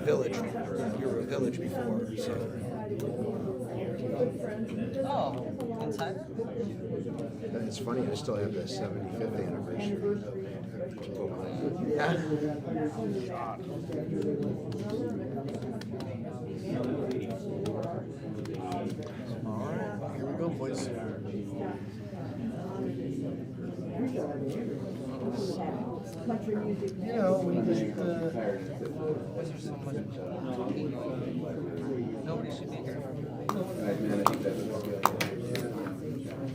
village. You were a village before, so. Oh, insider? It's funny, I still have the 75th anniversary. Yeah. All right, here we go, boys. You know, we just, Why is there so much talking? Nobody should be here.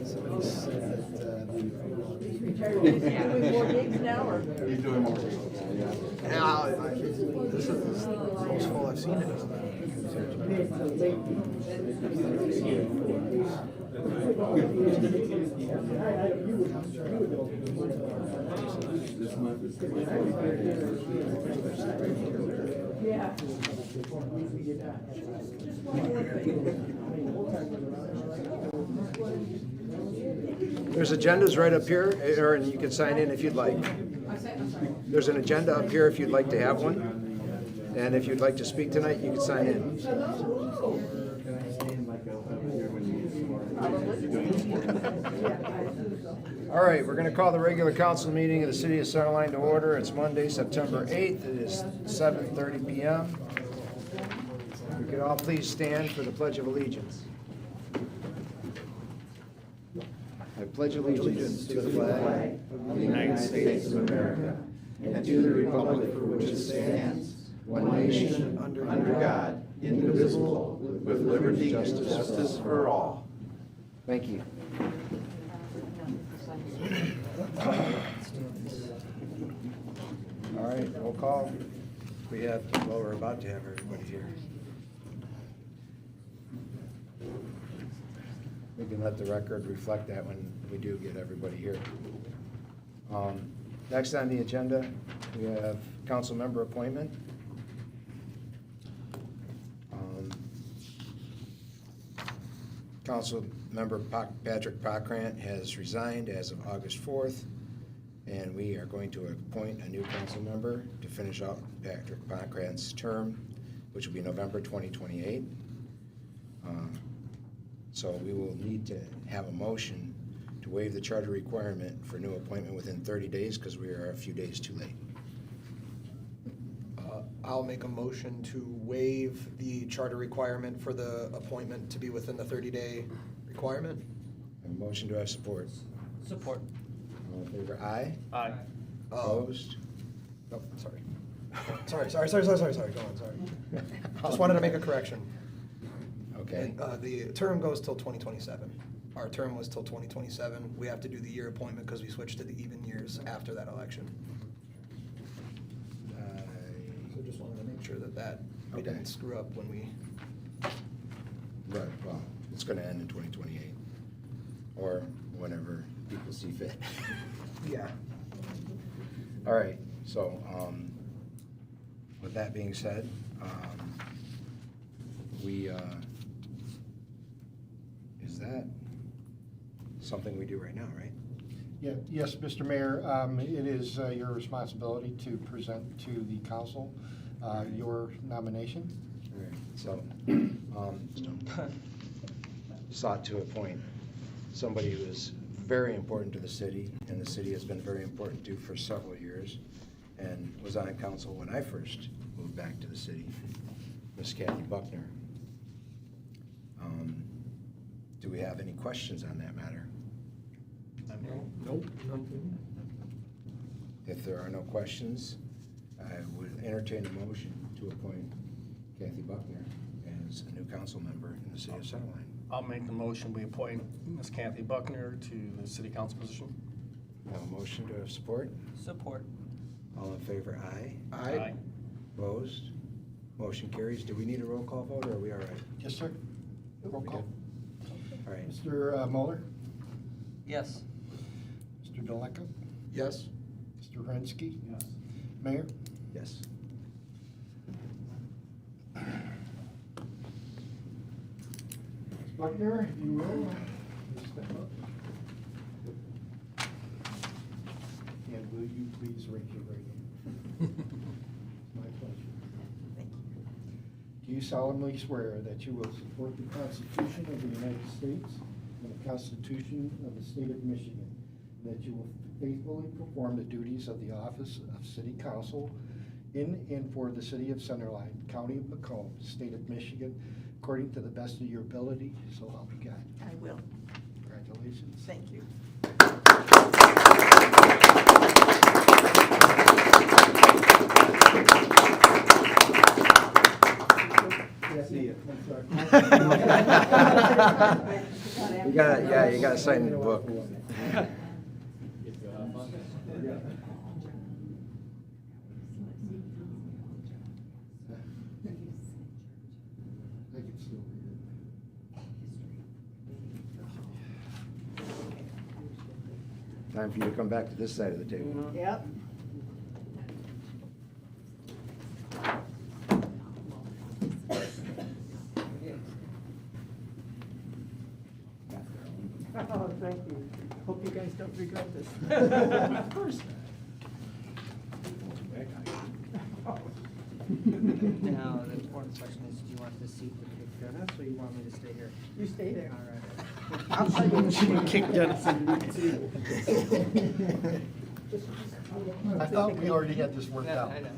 somebody said that, Doing more gigs now, or? he's doing more. Yeah, this is the most full I've seen it. Yeah. There's agendas right up here, Aaron, you can sign in if you'd like. There's an agenda up here if you'd like to have one. And if you'd like to speak tonight, you can sign in. All right, we're gonna call the regular council meeting of the city of Center Line to order. It's Monday, September 8th. It is 7:30 p.m. We could all please stand for the Pledge of Allegiance. I pledge allegiance to the flag of the United States of America and to the republic for which it stands, one nation, under God, indivisible, with liberty and justice for all. Thank you. All right, roll call. We have, well, we're about to have everybody here. We can let the record reflect that when we do get everybody here. Next on the agenda, we have council member appointment. Council member Patrick Pockrant has resigned as of August 4th, and we are going to appoint a new council member to finish out Patrick Pockrant's term, which will be November 2028. So we will need to have a motion to waive the charter requirement for new appointment within 30 days because we are a few days too late. I'll make a motion to waive the charter requirement for the appointment to be within the 30-day requirement. A motion, to have support? Support. All in favor, aye? Aye. Opposed? Oh, sorry. Sorry, go on, sorry. Just wanted to make a correction. Okay. And, the term goes till 2027. Our term was till 2027. We have to do the year appointment because we switched to the even years after that election. So just wanted to make sure that we Okay. didn't screw up when we. Right, well, it's gonna end in 2028, or whenever people see fit. Yeah. All right, so, with that being said, is that something we do right now, right? Yeah, yes, Mr. Mayor, it is your responsibility to present to the council your nomination. All right, so, sought to appoint somebody who is very important to the city, and the city has been very important to for several years, and was on council when I first moved back to the city, Miss Kathy Buckner. Do we have any questions on that matter? Nope. If there are no questions, I would entertain a motion to appoint Kathy Buckner as a new council member in the city of Center Line. I'll make the motion, we appoint Ms. Kathy Buckner to the city council position. Have a motion, to have support? Support. All in favor, aye? Aye. Opposed? Motion carries. Do we need a roll call vote, or are we all right? Yes, sir. Roll call. All right. Mr. Mueller, Yes. Mr. Daleka, Yes? Mr. Hensky. Yes. Mayor? Yes. Ms. Buckner, if you will, step up. And will you please raise your right hand? My pleasure. Thank you. Do you solemnly swear that you will support the Constitution of the United States and the Constitution of the State of Michigan, and that you will faithfully perform the duties of the office of City Council in and for the City of Center Line, County of Macomb, State of Michigan, according to the best of your ability, so help you God? I will. Congratulations. Thank you. See you. You gotta sign the book. I can still read Time for you to come back to this side of the table. Yep. Oh, thank you. Hope you guys don't regret this. Of course. Now, the important question is, do you want this seat to kick Dennis, or you want me to stay here? You stay there. All right. I'll tell you. Kick Dennis I thought we already had this worked Yeah, out. I know.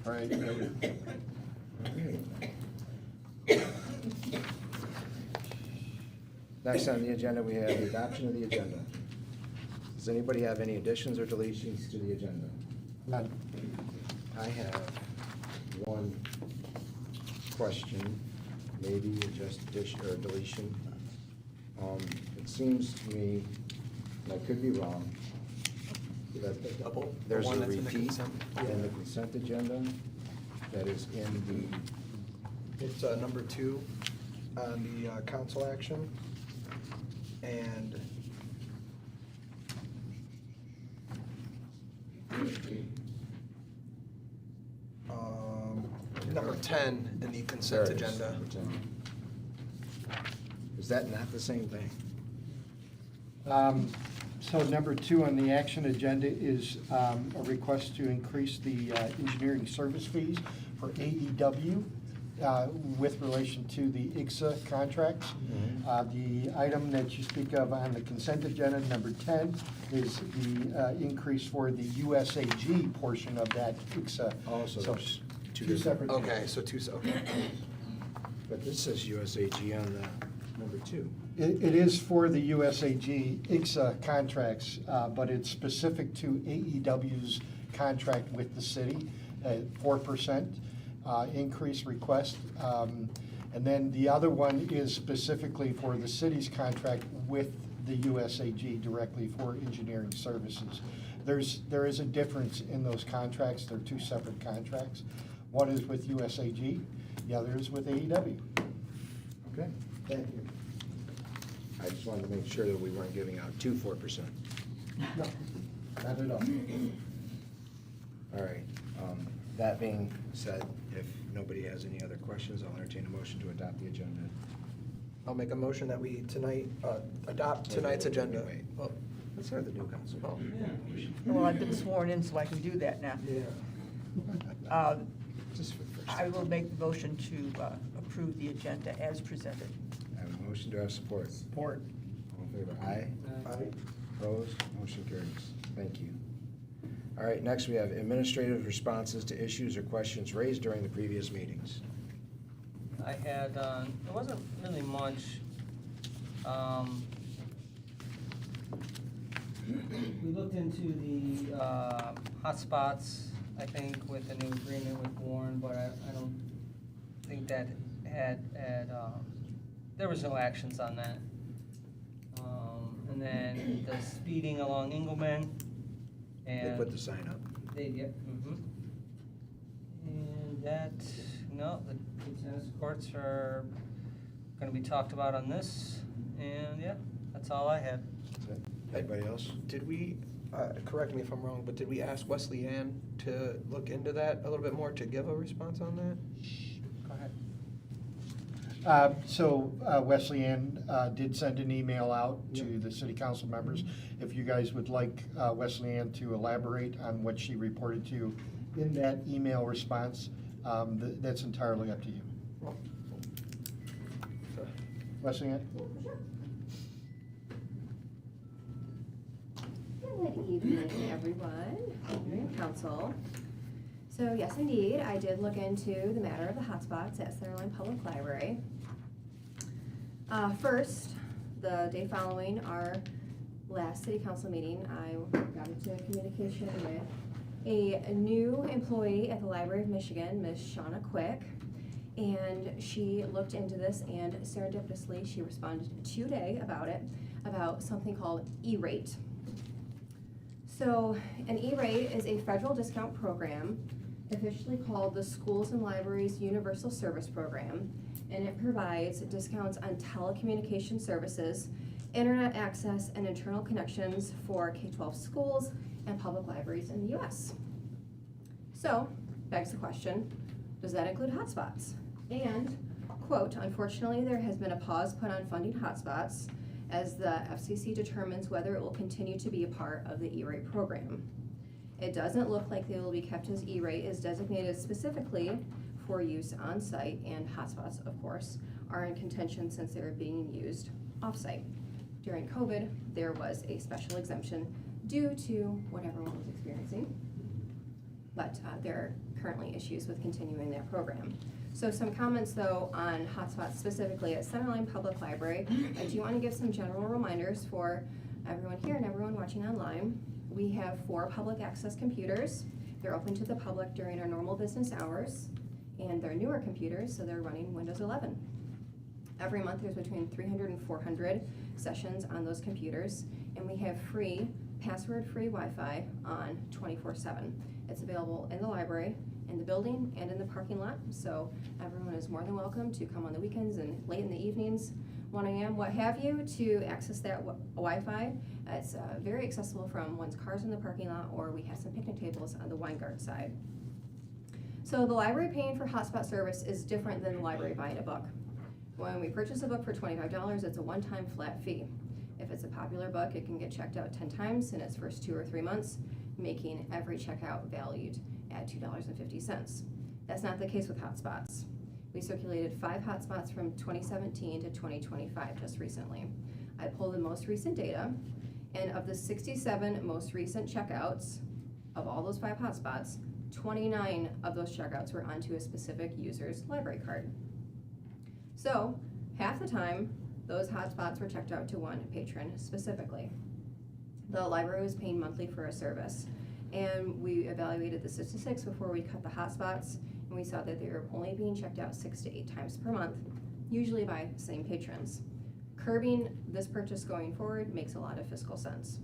All right. Next on the agenda, we have the adoption of the agenda. Does anybody have any additions or deletions to the agenda? None. I have one question, maybe just addition or deletion. It seems to me, and I could be wrong, that Double? The there's one a that's in the repeat consent? in the consent agenda that is in It's number 2 on the council action. And number 10 in the consent There it is, agenda. number 10. Is that not the same thing? So number 2 on the action agenda is a request to increase the engineering service fees for AEW with relation to the IGSA contracts. The item that you speak of on the consent agenda, number 10, is the increase for the USAG portion of that IGSA. Oh, so there's two two different- separate. Okay, so okay. But this says USAG on the number 2. It is for the USAG IGSA contracts, but it's specific to AEW's contract with the city, 4% increase request. And then the other one is specifically for the city's contract with the USAG directly for engineering services. There is a difference in those contracts. They're two separate contracts. One is with USAG, the other is with AEW. Okay, thank you. I just wanted to make sure that we weren't giving out 4%. No, not at all. All right, that being said, if nobody has any other questions, I'll entertain a motion to adopt the agenda. I'll make a motion that we adopt tonight's agenda. Wait. Oh, Let's have the new council. Oh. Well, I've been sworn in, so I can do that now. Just for the first I time. will make the motion to approve the agenda as presented. I have a motion, do I have support? Support. All in favor, aye? Aye. Opposed? Motion carries. Thank you. All right, next we have administrative responses to issues or questions raised during the previous meetings. I had, there wasn't really much. We looked into the hotspots, I think, with the new agreement with Warren, but I don't think that had, there was no actions on that. And then the speeding along Engelman, They and. put the sign up. They, yeah, And that, no, the tennis courts are gonna be talked about on this, and yeah, that's all I had. Is that- Anybody else? Did we, correct me if I'm wrong, but did we ask Wesley Ann to look into that a little bit more, to give a response on that? Go ahead. So Wesley Ann did send an email out to the city council members. If you guys would like Wesley Ann to elaborate on what she reported to you in that email response. That's entirely up to you. Wesleyan? Good evening, everyone, evening, council. So yes, indeed, I did look into the matter of the hotspots at Centerline Public Library. First, the day following our last city council meeting, I got into communication with a new employee at the Library of Michigan, Miss Shauna Quick, and she looked into this, and serendipitously, she responded today about something called E-rate. So an E-rate is a federal discount program, officially called the Schools and Libraries Universal Service Program, and it provides discounts on telecommunication services, internet access, and internal connections for K-12 schools and public libraries in the US. So, begs the question, does that include hotspots? And, quote, unfortunately, there has been a pause put on funding hotspots as the FCC determines whether it will continue to be a part of the E-rate program. It doesn't look like they will be kept as E-rate is designated specifically for use on-site, and hotspots, of course, are in contention since they're being used off-site. During COVID, there was a special exemption due to what everyone was experiencing, but there are currently issues with continuing that program. So some comments though on hotspots specifically at Centerline Public Library. I do want to give some general reminders for everyone here and everyone watching online. We have 4 public access computers. They're open to the public during our normal business hours, and they're newer computers, so they're running Windows 11. Every month there's between 300 and 400 sessions on those computers, and we have free, password-free Wi-Fi on 24/7. It's available in the library, in the building, and in the parking lot, so everyone is more than welcome to come on the weekends and late in the evenings, 1 a.m., what have you, to access that Wi-Fi. It's very accessible from one's cars in the parking lot, or we have some picnic tables on the Weingart side. So the library paying for hotspot service is different than the library buying a book. When we purchase a book for $25, it's a one-time flat fee. If it's a popular book, it can get checked out 10 times in its first 2 or 3 months, making every checkout valued at $2.50. That's not the case with hotspots. We circulated 5 hotspots from 2017 to 2025 just recently. I pulled the most recent data, and of the 67 most recent checkouts, of all those 5 hotspots, 29 of those checkouts were onto a specific user's library card. So, half the time, those hotspots were checked out to one patron specifically. The library was paying monthly for a service, and we evaluated the statistics before we cut the hotspots, and we saw that they were only being checked out 6 to 8 times per month, usually by same patrons. Curbing this purchase going forward makes a lot of fiscal sense.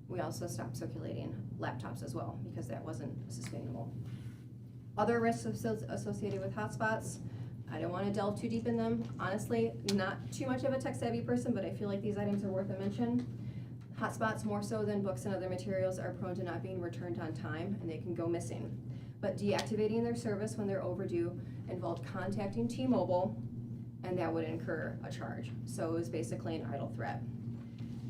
We also stopped circulating laptops as well, because that wasn't sustainable. Other risks associated with hotspots, I don't want to delve too deep in them. Honestly, not too much of a tech-savvy person, but I feel like these items are worth a mention. Hotspots, more so than books and other materials, are prone to not being returned on time, and they can go missing. But deactivating their service when they're overdue involved contacting T-Mobile, and that would incur a charge. So it was basically an idle threat.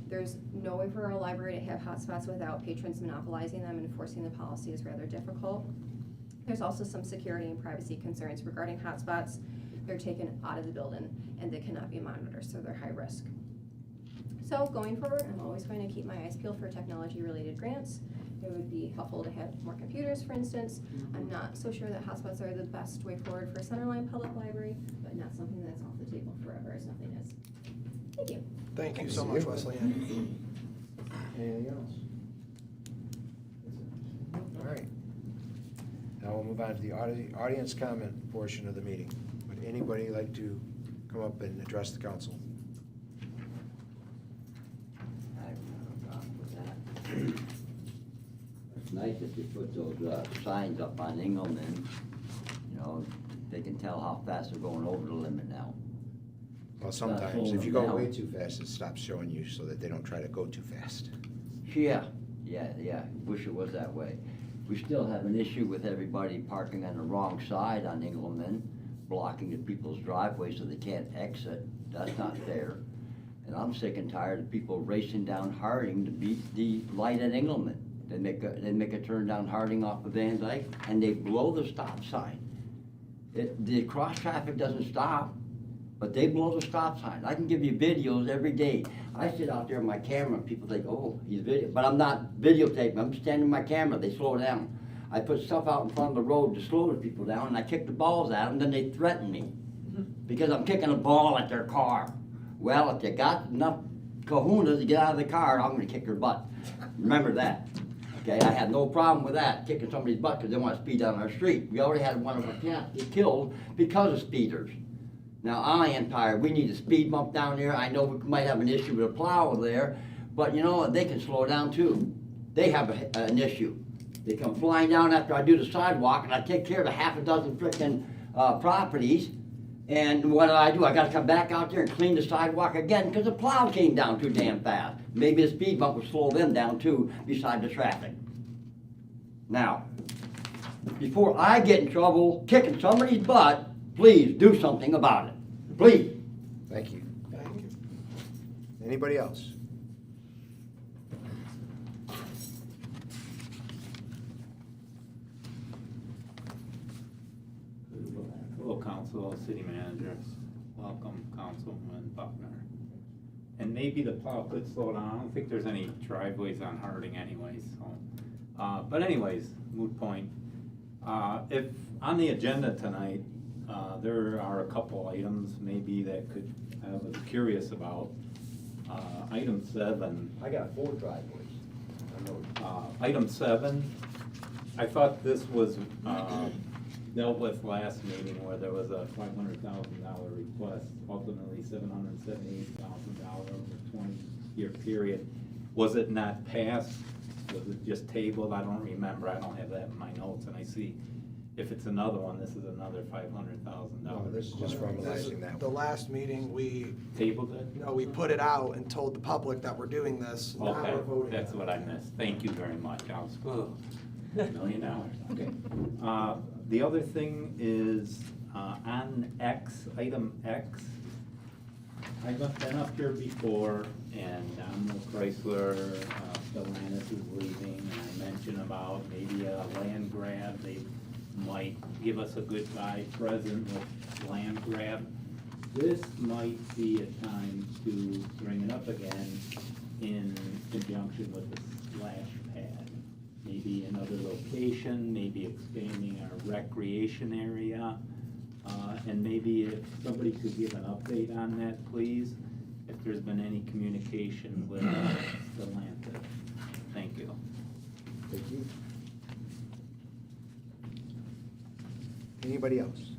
There's no way for a library to have hotspots without patrons monopolizing them, and enforcing the policy is rather difficult. There's also some security and privacy concerns regarding hotspots. They're taken out of the building, and they cannot be monitored, so they're high risk. So going forward, I'm always going to keep my eyes peeled for technology-related grants. It would be helpful to have more computers, for instance. I'm not so sure that hotspots are the best way forward for Centerline Public Library, but not something that's off the table forever, as nothing is. Thank you. Thank you so much, Wesleyan. Anything else? All right. Now we'll move on to the audience comment portion of the meeting. Would anybody like to come up and address the council? I have no problem with that. It's nice if you put those signs up on Engelman, you know, they can tell how fast they're going over the limit now. Well, sometimes, if you go way too fast, it stops showing you so that they don't try to go too fast. Yeah, wish it was that way. We still have an issue with everybody parking on the wrong side on Engelman, blocking the people's driveways so they can't exit. That's not fair. And I'm sick and tired of people racing down Harding to beat the light at Engelman. They make a turn down Harding off of Van Dyke, and they blow the stop sign. The cross traffic doesn't stop, but they blow the stop sign. I can give you videos every day. I sit out there with my camera, and people think, oh, he's video, but I'm not videotaping, I'm standing with my camera, they slow down. I put stuff out in front of the road to slow the people down, and I kick the balls at them, then they threaten me. Because I'm kicking a ball at their car. Well, if you got enough kahunas to get out of the car, I'm gonna kick their butt. Remember that. Okay, I had no problem with that, kicking somebody's butt because they want to speed down our street. We already had one of our cats get killed because of speeders. Now, I Empire, we need a speed bump down there. I know we might have an issue with a plow there, but you know what, they can slow down too. They have an issue. They come flying down after I do the sidewalk, and I take care of a half a dozen frickin' properties. And what do? I gotta come back out there and clean the sidewalk again because the plow came down too damn fast. Maybe the speed bump will slow them down too, beside the traffic. Now, before I get in trouble kicking somebody's butt, please do something about it. Please. Thank you. Anybody else? Hello, Council, City Managers. Welcome, Councilman Buckner. And maybe the plow could slow down. I don't think there's any driveways on Harding anyways, so. But anyways, moot point. If on the agenda tonight, there are a couple items maybe that I was curious about. Item 7. I got 4 driveways. Item 7, I thought this was dealt with last meeting where there was a $500,000 request, ultimately $778,000 over a 20-year period. Was it not passed? Was it just tabled? I don't remember. I don't have that in my notes, and I see if it's another one, this is another $500,000. No, this is just formalizing that The one. last meeting, we, Tabled it? no, we put it out and told the public that we're doing this. Now Okay, we're voting. that's what I missed. Thank you very much. I was, $1 million. Okay. The other thing is, on X, item X, I've been up here before, and Domino Chrysler, Stellantis is leaving, and I mentioned about maybe a land grab. They might give us a goodbye present with land grab. This might be a time to bring it up again in conjunction with the splash pad. Maybe another location, maybe expanding our recreation area. And maybe if somebody could give an update on that, please, if there's been any communication with Stellantis. Thank you. Thank you. Anybody else?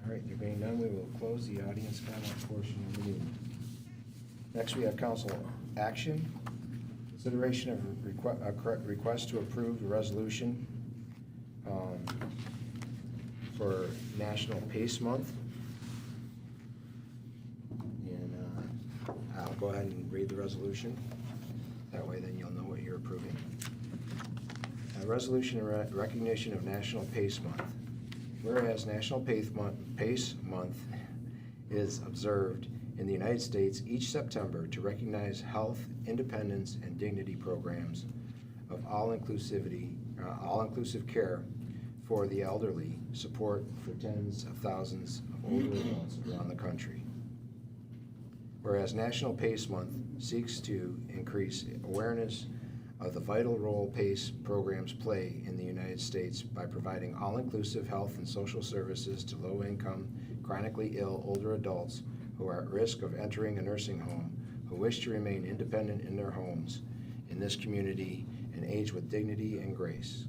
All right, there being none, we will close the audience comment portion of the meeting. Next, we have council action. Consideration of a request to approve a resolution for National PACE Month. And I'll go ahead and read the resolution. That way then you'll know what you're approving. A resolution in recognition of National PACE Month. Whereas National PACE Month is observed in the United States each September to recognize health, independence, and dignity programs of all-inclusive care for the elderly, support for tens of thousands of older adults around the country. Whereas National PACE Month seeks to increase awareness of the vital role PACE programs play in the United States by providing all-inclusive health and social services to low-income, chronically ill older adults who are at risk of entering a nursing home, who wish to remain independent in their homes, in this community, and age with dignity and grace.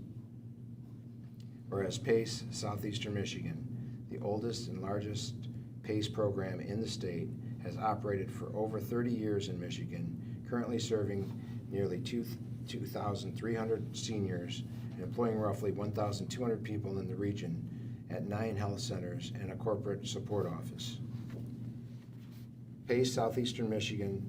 Whereas PACE Southeastern Michigan, the oldest and largest PACE program in the state, has operated for over 30 years in Michigan, currently serving nearly 2,300 seniors and employing roughly 1,200 people in the region at 9 health centers and a corporate support office. PACE Southeast Michigan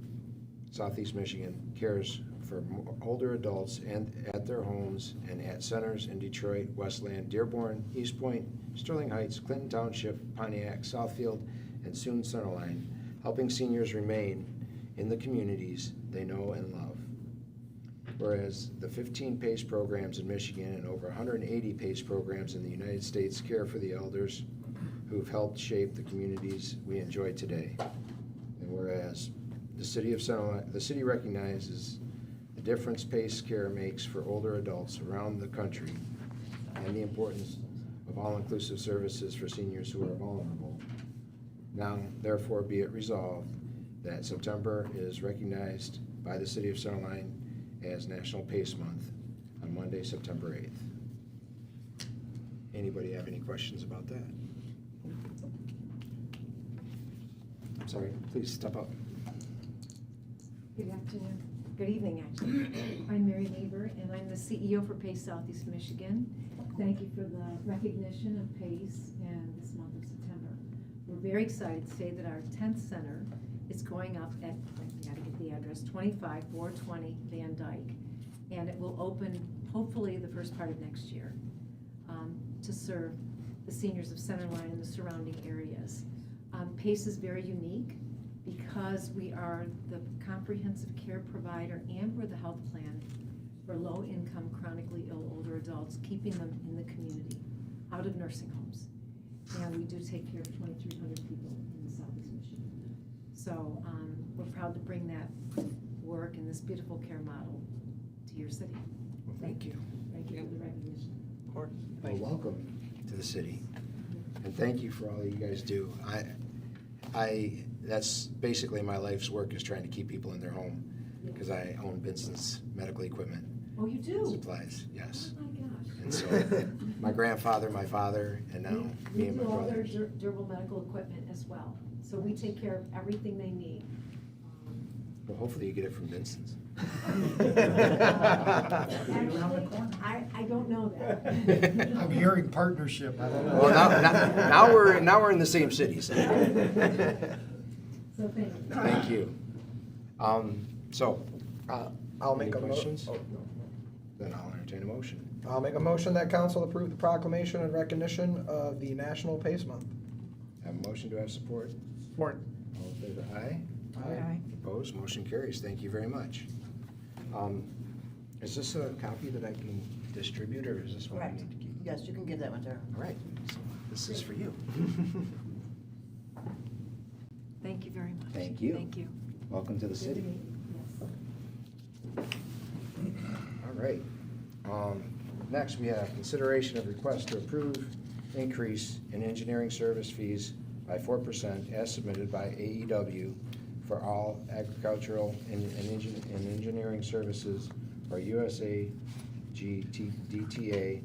cares for older adults and at their homes and at centers in Detroit, Westland, Dearborn, East Point, Sterling Heights, Clinton Township, Pontiac, Southfield, and soon Centerline, helping seniors remain in the communities they know and love. Whereas the 15 PACE programs in Michigan and over 180 PACE programs in the United States care for the elders who've helped shape the communities we enjoy today. And whereas the city recognizes the difference PACE care makes for older adults around the country and the importance of all-inclusive services for seniors who are vulnerable. Now, therefore, be it resolved that September is recognized by the City of Centerline as National PACE Month on Monday, September 8th. Anybody have any questions about that? I'm sorry, please step up. Good afternoon, good evening, actually. I'm Mary Lieber, and I'm the CEO for PACE Southeast Michigan. Thank you for the recognition of PACE and this month of September. We're very excited to say that our 10th center is going up at, I gotta get the address, 25420 Van Dyke, and it will open hopefully the first part of next year to serve the seniors of Centerline and the surrounding areas. PACE is very unique because we are the comprehensive care provider and we're the health plan for low-income, chronically ill older adults, keeping them in the community, out of nursing homes. And we do take care of 2,300 people in the Southeast Michigan. So we're proud to bring that work and this beautiful care model to your city. Well, thank you. Thank you for the recognition. Of course. Well, welcome to the city, and thank you for all that you guys do. That's basically my life's work, is trying to keep people in their home, because I own Benson's medical equipment. Oh, you do? Supplies, yes. Oh, my gosh. And so, my grandfather, my father, and now We me and my do all their brothers. durable medical equipment as well. So we take care of everything they need. Well, hopefully you get it from Benson's. Actually, I don't know that. I'm hearing partnership, I don't know. Well, now we're in the same city, so. So thank you. Thank you. So, I'll make any a questions? motion. Then I'll entertain a motion. I'll make a motion that council approve the proclamation and recognition of the National PACE Month. Have a motion, do I have support? Support. All in favor, aye? Aye. Opposed, motion carries. Thank you very much. Is this a copy that I can distribute, or is this one I Correct. need to keep? Yes, you can give that one to her. All right, so this is for you. Thank you very much. Thank you. Thank you. Welcome to the city. Yes. All right. Next, we have consideration of request to approve increase in engineering service fees by 4% as submitted by AEW for all agricultural and engineering services for USAG DTA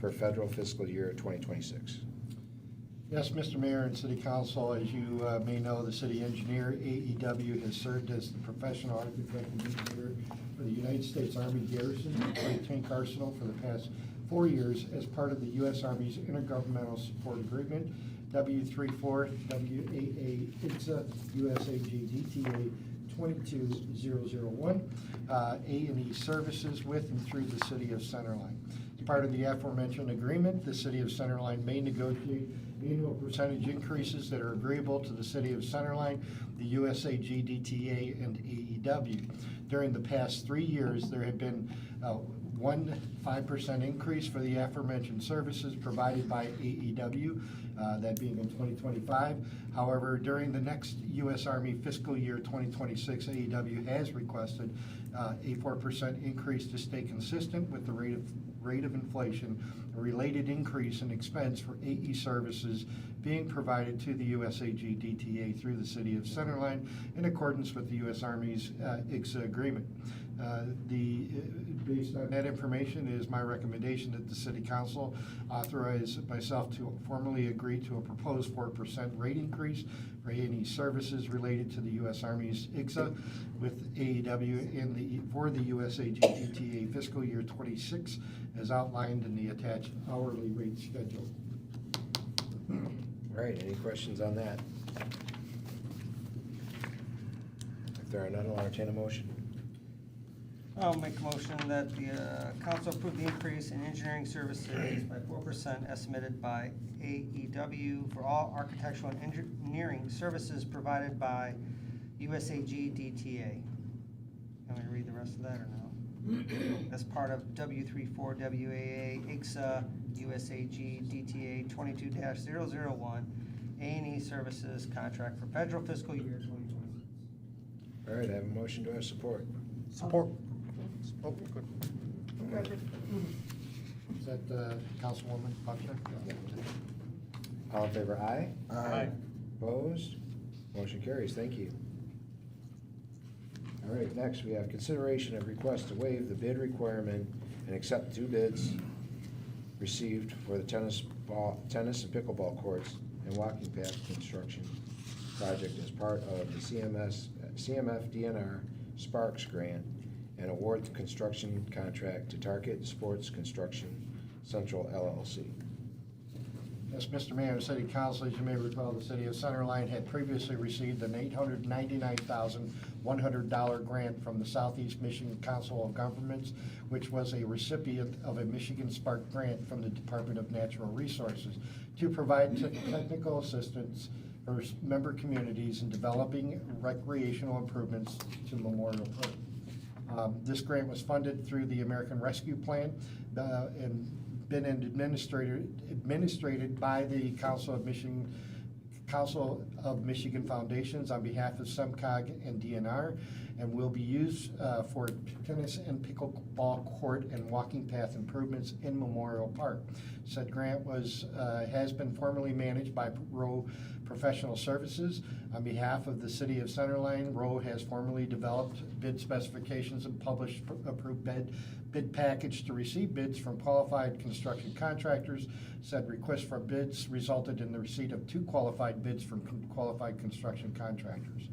for federal fiscal year 2026. Yes, Mr. Mayor and City Council, as you may know, the city engineer, AEW, has served as the professional architect and engineer for the United States Army Garrison and Great Tank Arsenal for the past 4 years as part of the U.S. Army's Intergovernmental Support Agreement, W34WAA ITSA USAG DTA 22001, A&E services with and through the city of Centerline. As part of the aforementioned agreement, the city of Centerline may negotiate annual percentage increases that are agreeable to the city of Centerline, the USAG DTA, and AEW. During the past 3 years, there have been 5% increase for the aforementioned services provided by AEW, that being in 2025. However, during the next U.S. Army fiscal year 2026, AEW has requested a 4% increase to stay consistent with the rate of inflation, a related increase in expense for AE services being provided to the USAG DTA through the city of Centerline in accordance with the U.S. Army's IGSA agreement. Based on that information, it is my recommendation that the City Council authorize myself to formally agree to a proposed 4% rate increase for A&E services related to the U.S. Army's IGSA with AEW for the USAG DTA fiscal year 26 as outlined in the attached hourly rate schedule. All right, any questions on that? If there are none, I'll entertain a motion. I'll make a motion that the council approve the increase in engineering services by 4% estimated by AEW for all architectural and engineering services provided by USAG DTA. Want me to read the rest of that or no? As part of W34 WAA IGSA USAG DTA 22-001 A&E Services Contract for federal fiscal year 2020. All right, I have a motion. Do I have support? Support. Oh, good. Is that Councilwoman Buckner? All in favor, aye? Aye. Opposed? Motion carries. Thank you. All right, next we have consideration of request to waive the bid requirement and accept 2 bids received for the tennis and pickleball courts and walking path construction project as part of the CMF DNR Sparks grant and award the construction contract to Target Sports Construction Central LLC. Yes, Mr. Mayor, City Council, as you may recall, the City of Centerline had previously received an $899,100 grant from the Southeast Michigan Council of Governments, which was a recipient of a Michigan Spark grant from the Department of Natural Resources to provide technical assistance for member communities in developing recreational improvements to Memorial Park. This grant was funded through the American Rescue Plan and been administrated by the Council of Michigan Foundations on behalf of SEMCOG and DNR, and will be used for tennis and pickleball court and walking path improvements in Memorial Park. Said grant has been formally managed by Rowe Professional Services. On behalf of the City of Centerline, Rowe has formally developed bid specifications and published approved bid package to receive bids from qualified construction contractors. Said request for bids resulted in the receipt of 2 qualified bids from qualified construction contractors.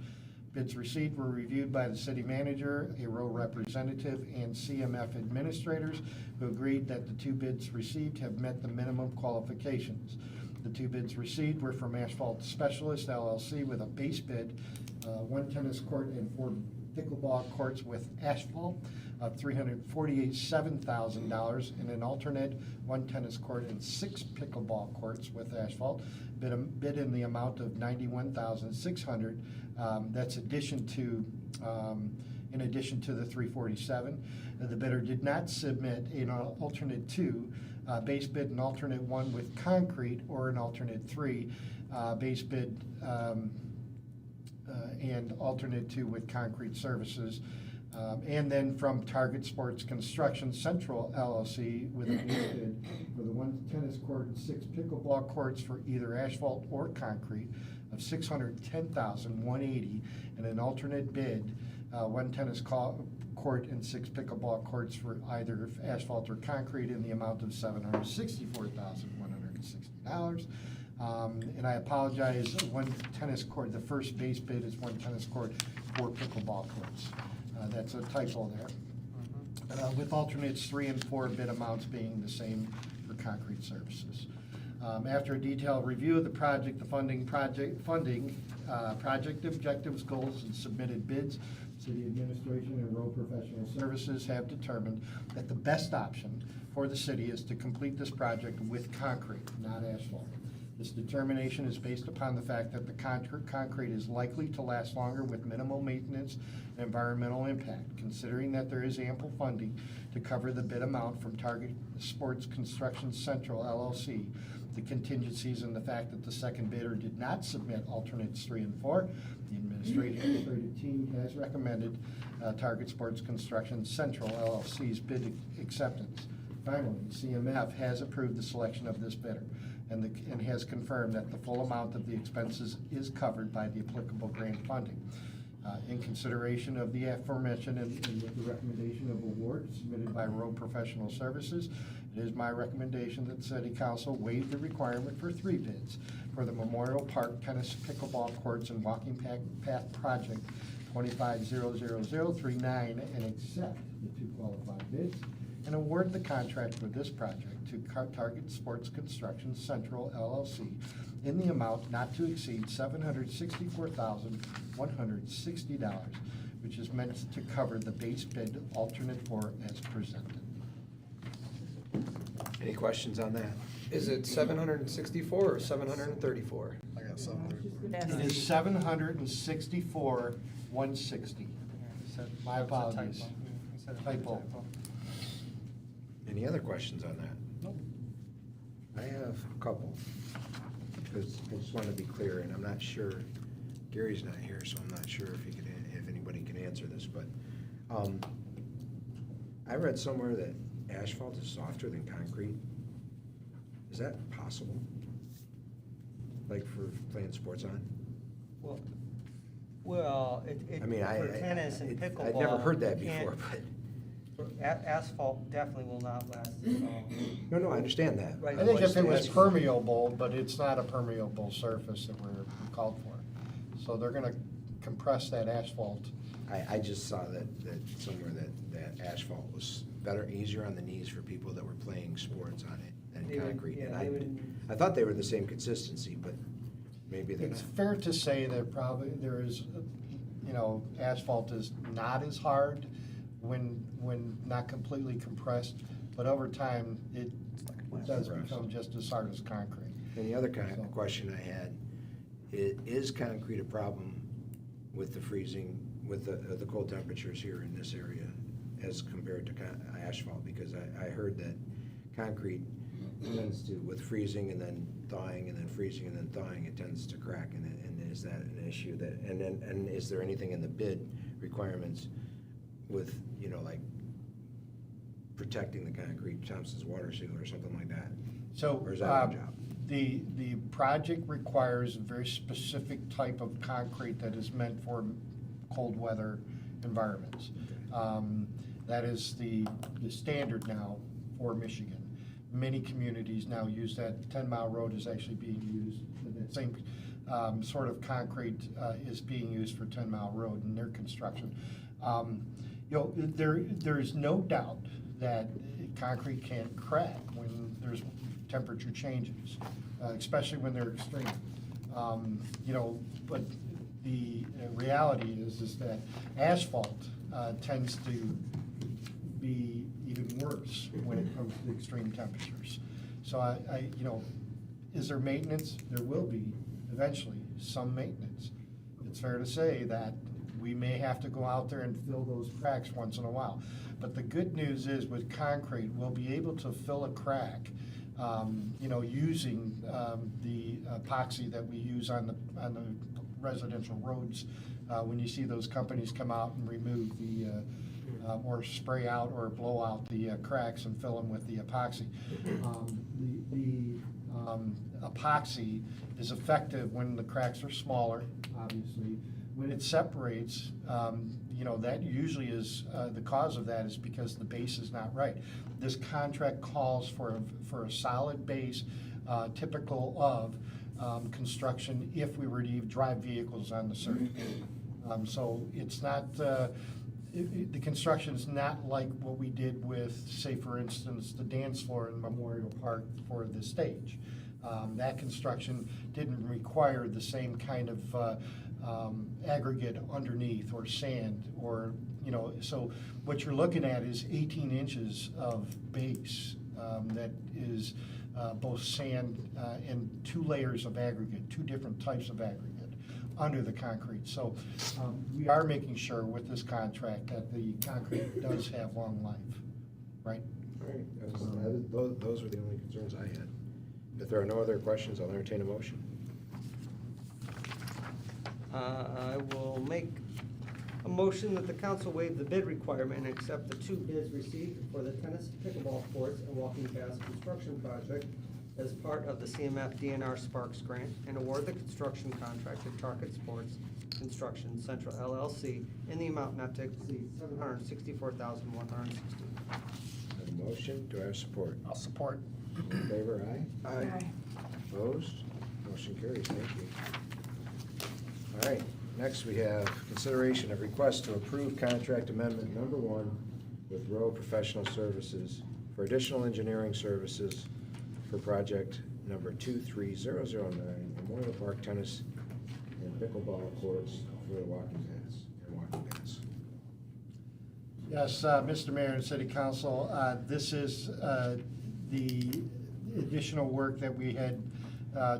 Bids received were reviewed by the city manager, a Rowe representative, and CMF administrators, who agreed that the 2 bids received have met the minimum qualifications. The 2 bids received were from Asphalt Specialist LLC with a base bid, 1 tennis court and 4 pickleball courts with asphalt of $347,000, and an alternate 1 tennis court and 6 pickleball courts with asphalt, bid in the amount of $91,600. That's in addition to the $347,000. The bidder did not submit an alternate 2, base bid an alternate 1 with concrete, or an alternate 3, base bid and alternate 2 with concrete services. And then from Target Sports Construction Central LLC with a base bid for the 1 tennis court and 6 pickleball courts for either asphalt or concrete of $610,180, and an alternate bid, 1 tennis court and 6 pickleball courts for either asphalt or concrete in the amount of $764,160. And I apologize, 1 tennis court, the first base bid is 1 tennis court, 4 pickleball courts. That's a typo there. With alternates 3 and 4 bid amounts being the same for concrete services. After a detailed review of the project, the project objectives, goals, and submitted bids, City Administration and Rowe Professional Services have determined that the best option for the city is to complete this project with concrete, not asphalt. This determination is based upon the fact that the concrete is likely to last longer with minimal maintenance and environmental impact, considering that there is ample funding to cover the bid amount from Target Sports Construction Central LLC. The contingencies and the fact that the second bidder did not submit alternates 3 and 4, the administrative team has recommended Target Sports Construction Central LLC's bid acceptance. Finally, CMF has approved the selection of this bidder and has confirmed that the full amount of the expenses is covered by the applicable grant funding. In consideration of the aforementioned and with the recommendation of award submitted by Rowe Professional Services, it is my recommendation that City Council waive the requirement for 3 bids for the Memorial Park Tennis Pickleball Courts and Walking Path Project 25-00039 and accept the 2 qualified bids and award the contract for this project to Target Sports Construction Central LLC in the amount not to exceed $764,160, which is meant to cover the base bid alternate 4 as presented. Any questions on that? Is it 764 or 734? I got something. It is $764,160. said. My it was a apologies. typo. We said it was a Typo. typo. Any other questions on that? Nope. I have a couple, because I just want to be clear, and I'm not sure, Gary's not here, so I'm not sure if anybody can answer this, but, I read somewhere that asphalt is softer than concrete. Is that possible? Like for playing sports on? Well, I mean, for tennis and pickleball. I've never heard that you can't- before, but, Asphalt definitely will not last as long. no, I understand that. Right. I think if it was Just- permeable, but it's not a permeable surface that we're called for. So they're gonna compress that asphalt. I just saw that somewhere that asphalt was better, easier on the knees for people that were playing sports on it They than would- concrete. yeah, And they would- I thought they were the same consistency, but maybe they're It's not. fair to say that probably there is, asphalt is not as hard when not completely compressed, but over time, it does become just as hard as concrete. And the other kind So- of question I had, is concrete a problem with the freezing, with the cold temperatures here in this area as compared to asphalt? Because I heard that concrete tends to, with freezing and then thawing and then freezing and then thawing, it tends to crack. And is that an issue that, and is there anything in the bid requirements with, like protecting the concrete, Thompson's water sealer or something like that? So, Or is that our job? the project requires a very specific type of concrete that is meant for cold weather environments. That is the standard now for Michigan. Many communities now use that. 10 Mile Road is actually being used, the same sort of concrete is being used for 10 Mile Road in their construction. There is no doubt that concrete can crack when there's temperature changes, especially when they're extreme. But the reality is that asphalt tends to be even worse when it comes to extreme temperatures. So is there maintenance? There will be eventually some maintenance. It's fair to say that we may have to go out there and fill those cracks once in a while. But the good news is with concrete, we'll be able to fill a crack, using the epoxy that we use on the residential roads. When you see those companies come out and remove or spray out or blow out the cracks and fill them with the epoxy. The epoxy is effective when the cracks are smaller, obviously. When it separates, that usually is, the cause of that is because the base is not right. This contract calls for a solid base, typical of construction if we were to drive vehicles on the surface. So it's not, the construction is not like what we did with, say, for instance, the dance floor in Memorial Park for the stage. That construction didn't require the same kind of aggregate underneath or sand or, so what you're looking at is 18 inches of base that is both sand and 2 layers of aggregate, 2 different types of aggregate under the concrete. So we are making sure with this contract that the concrete does have long life, right? All right, those were the only concerns I had. If there are no other questions, I'll entertain a motion. I will make a motion that the council waive the bid requirement and accept the 2 bids received for the tennis, pickleball courts, and walking paths construction project as part of the CMF DNR Sparks grant and award the construction contract to Target Sports Construction Central LLC in the amount not to exceed $764,160. I have a motion, do I have support? I'll support. All in favor, aye? Aye. Opposed? Motion carries, thank you. All right, next we have consideration of request to approve contract amendment number 1 with Rowe Professional Services for additional engineering services for project number 23009, Memorial Park Tennis and Pickleball Courts for the walking paths. Yes, Mr. Mayor and City Council, this is the additional work that we had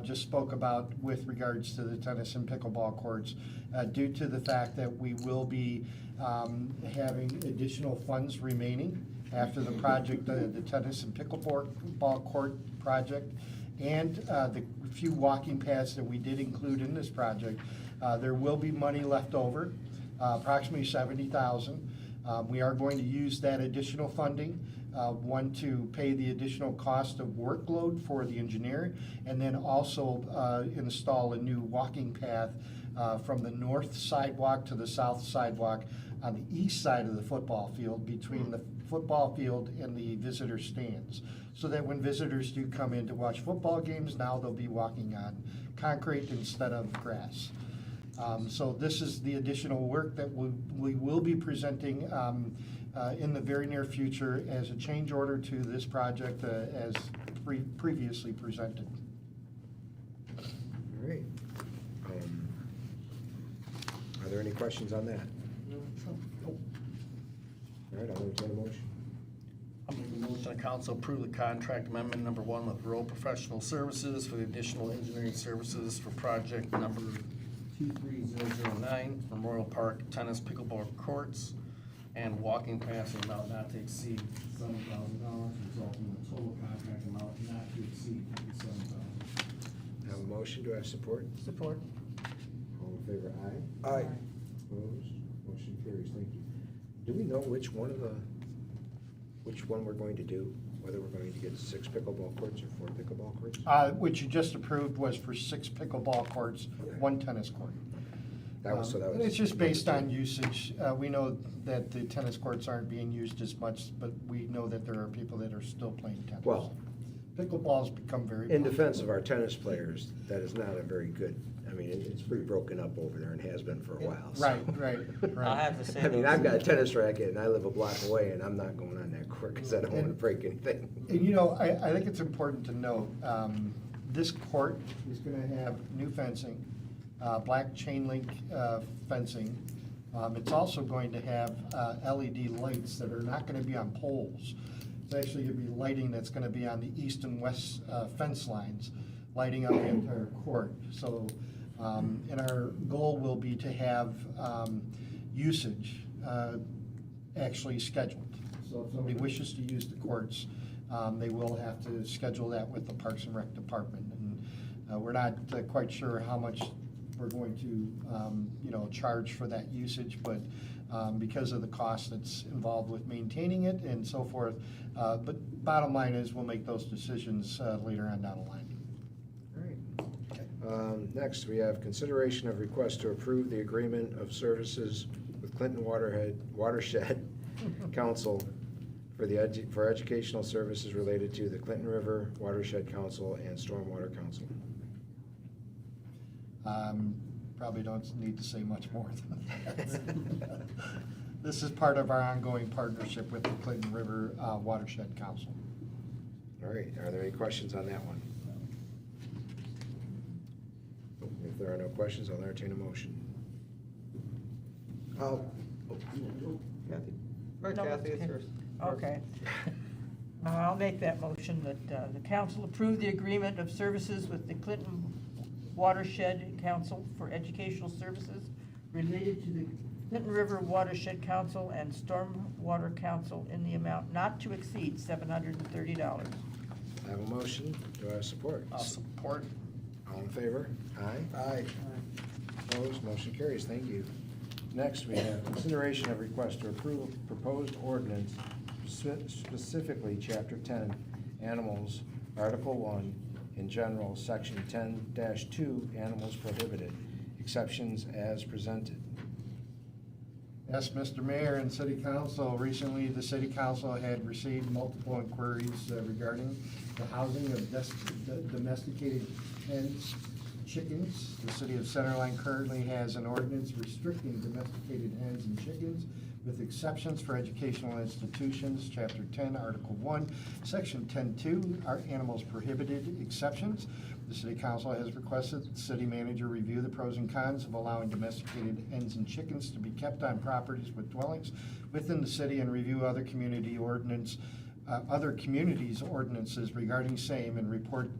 just spoke about with regards to the tennis and pickleball courts, due to the fact that we will be having additional funds remaining after the project, the tennis and pickleball court project, and the few walking paths that we did include in this project. There will be money left over, approximately $70,000. We are going to use that additional funding, one, to pay the additional cost of workload for the engineer, and then also install a new walking path from the north sidewalk to the south sidewalk on the east side of the football field, between the football field and the visitor stands, so that when visitors do come in to watch football games, now they'll be walking on concrete instead of grass. So this is the additional work that we will be presenting in the very near future as a change order to this project as previously presented. All right. Are there any questions on that? All right, I'll entertain a motion. I'll make a motion the council approve the contract amendment number 1 with Rowe Professional Services for the additional engineering services for project number 23009, Memorial Park Tennis Pickleball Courts and walking paths in amount not to exceed $7,000, resulting in a total contract amount not to exceed $57,000. Have a motion, do I have support? Support. All in favor, aye? Aye. Opposed? Motion carries, thank you. Do we know which one we're going to do? Whether we're going to get 6 pickleball courts or 4 pickleball courts? Which you just approved was for 6 pickleball courts, 1 tennis court. It's just based on usage. We know that the tennis courts aren't being used as much, but we know that there are people that are still playing tennis. Well, pickleball's become very in popular. defense of our tennis players, that is not a very good, I mean, it's pretty broken up over there and has been for a while. so. Right. I'll have to say. I mean, I've got a tennis racket and I live a block away and I'm not going on that court because I don't want to And- break anything. And you know, I think it's important to note, this court is gonna have new fencing, black chain link fencing. It's also going to have LED lights that are not gonna be on poles. It's actually gonna be lighting that's gonna be on the east and west fence lines, lighting up the entire court. So, and our goal will be to have usage actually scheduled. So if somebody wishes to use the courts, they will have to schedule that with the Parks and Rec Department. And we're not quite sure how much we're going to, charge for that usage, but because of the cost that's involved with maintaining it and so forth. But bottom line is, we'll make those decisions later on down the line. All right. Next, we have consideration of request to approve the agreement of services with Clinton Watershed Council for educational services related to the Clinton River Watershed Council and Stormwater Council. Probably don't need to say much more than that. This is part of our ongoing partnership with the Clinton River Watershed Council. All right, are there any questions on that one? If there are no questions, I'll entertain a motion. Kathy? Right, No, Kathy, it's okay. yours. Okay. I'll make that motion that the council approve the agreement of services with the Clinton Watershed Council for educational services related to the Clinton River Watershed Council and Stormwater Council in the amount not to exceed $730. I have a motion, do I have support? I'll support. All in favor? Aye. Aye. Opposed, motion carries, thank you. Next, we have consideration of request to approve proposed ordinance, specifically Chapter 10, Animals, Article 1, in general, Section 10-2, Animals Prohibited, exceptions as presented. Yes, Mr. Mayor and City Council, recently the City Council had received multiple inquiries regarding the housing of domesticated hens, chickens. The City of Centerline currently has an ordinance restricting domesticated hens and chickens with exceptions for educational institutions, Chapter 10, Article 1, Section 10-2, are animals prohibited exceptions. The City Council has requested that the city manager review the pros and cons of allowing domesticated hens and chickens to be kept on properties with dwellings within the city and review other community ordinance other communities' ordinances regarding same and report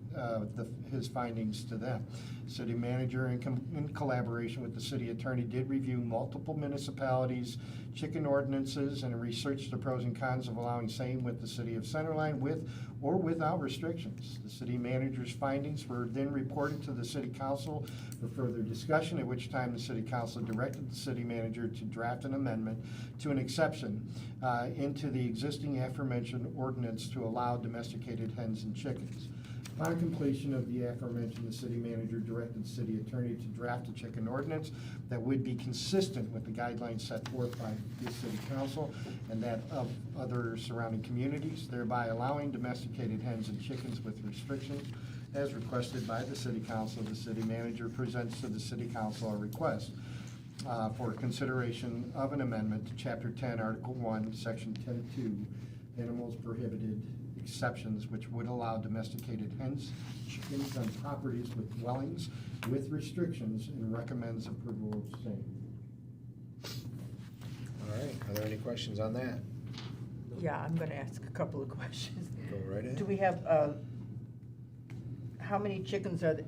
his findings to them. City manager, in collaboration with the city attorney, did review multiple municipalities' chicken ordinances and researched the pros and cons of allowing same with the city of Centerline with or without restrictions. The city manager's findings were then reported to the city council for further discussion, at which time the city council directed the city manager to draft an amendment to an exception into the existing aforementioned ordinance to allow domesticated hens and chickens. Upon completion of the aforementioned, the city manager directed the city attorney to draft a chicken ordinance that would be consistent with the guidelines set forth by the city council and that of other surrounding communities, thereby allowing domesticated hens and chickens with restrictions as requested by the city council. The city manager presents to the city council a request for consideration of an amendment to Chapter 10, Article 1, Section 10.2, Animals Prohibited Exceptions, which would allow domesticated hens, chickens on properties with dwellings with restrictions, and recommends approval of same. All right, are there any questions on that? Yeah, I'm gonna ask a couple of questions. Go right ahead. Do we have, how many chickens are,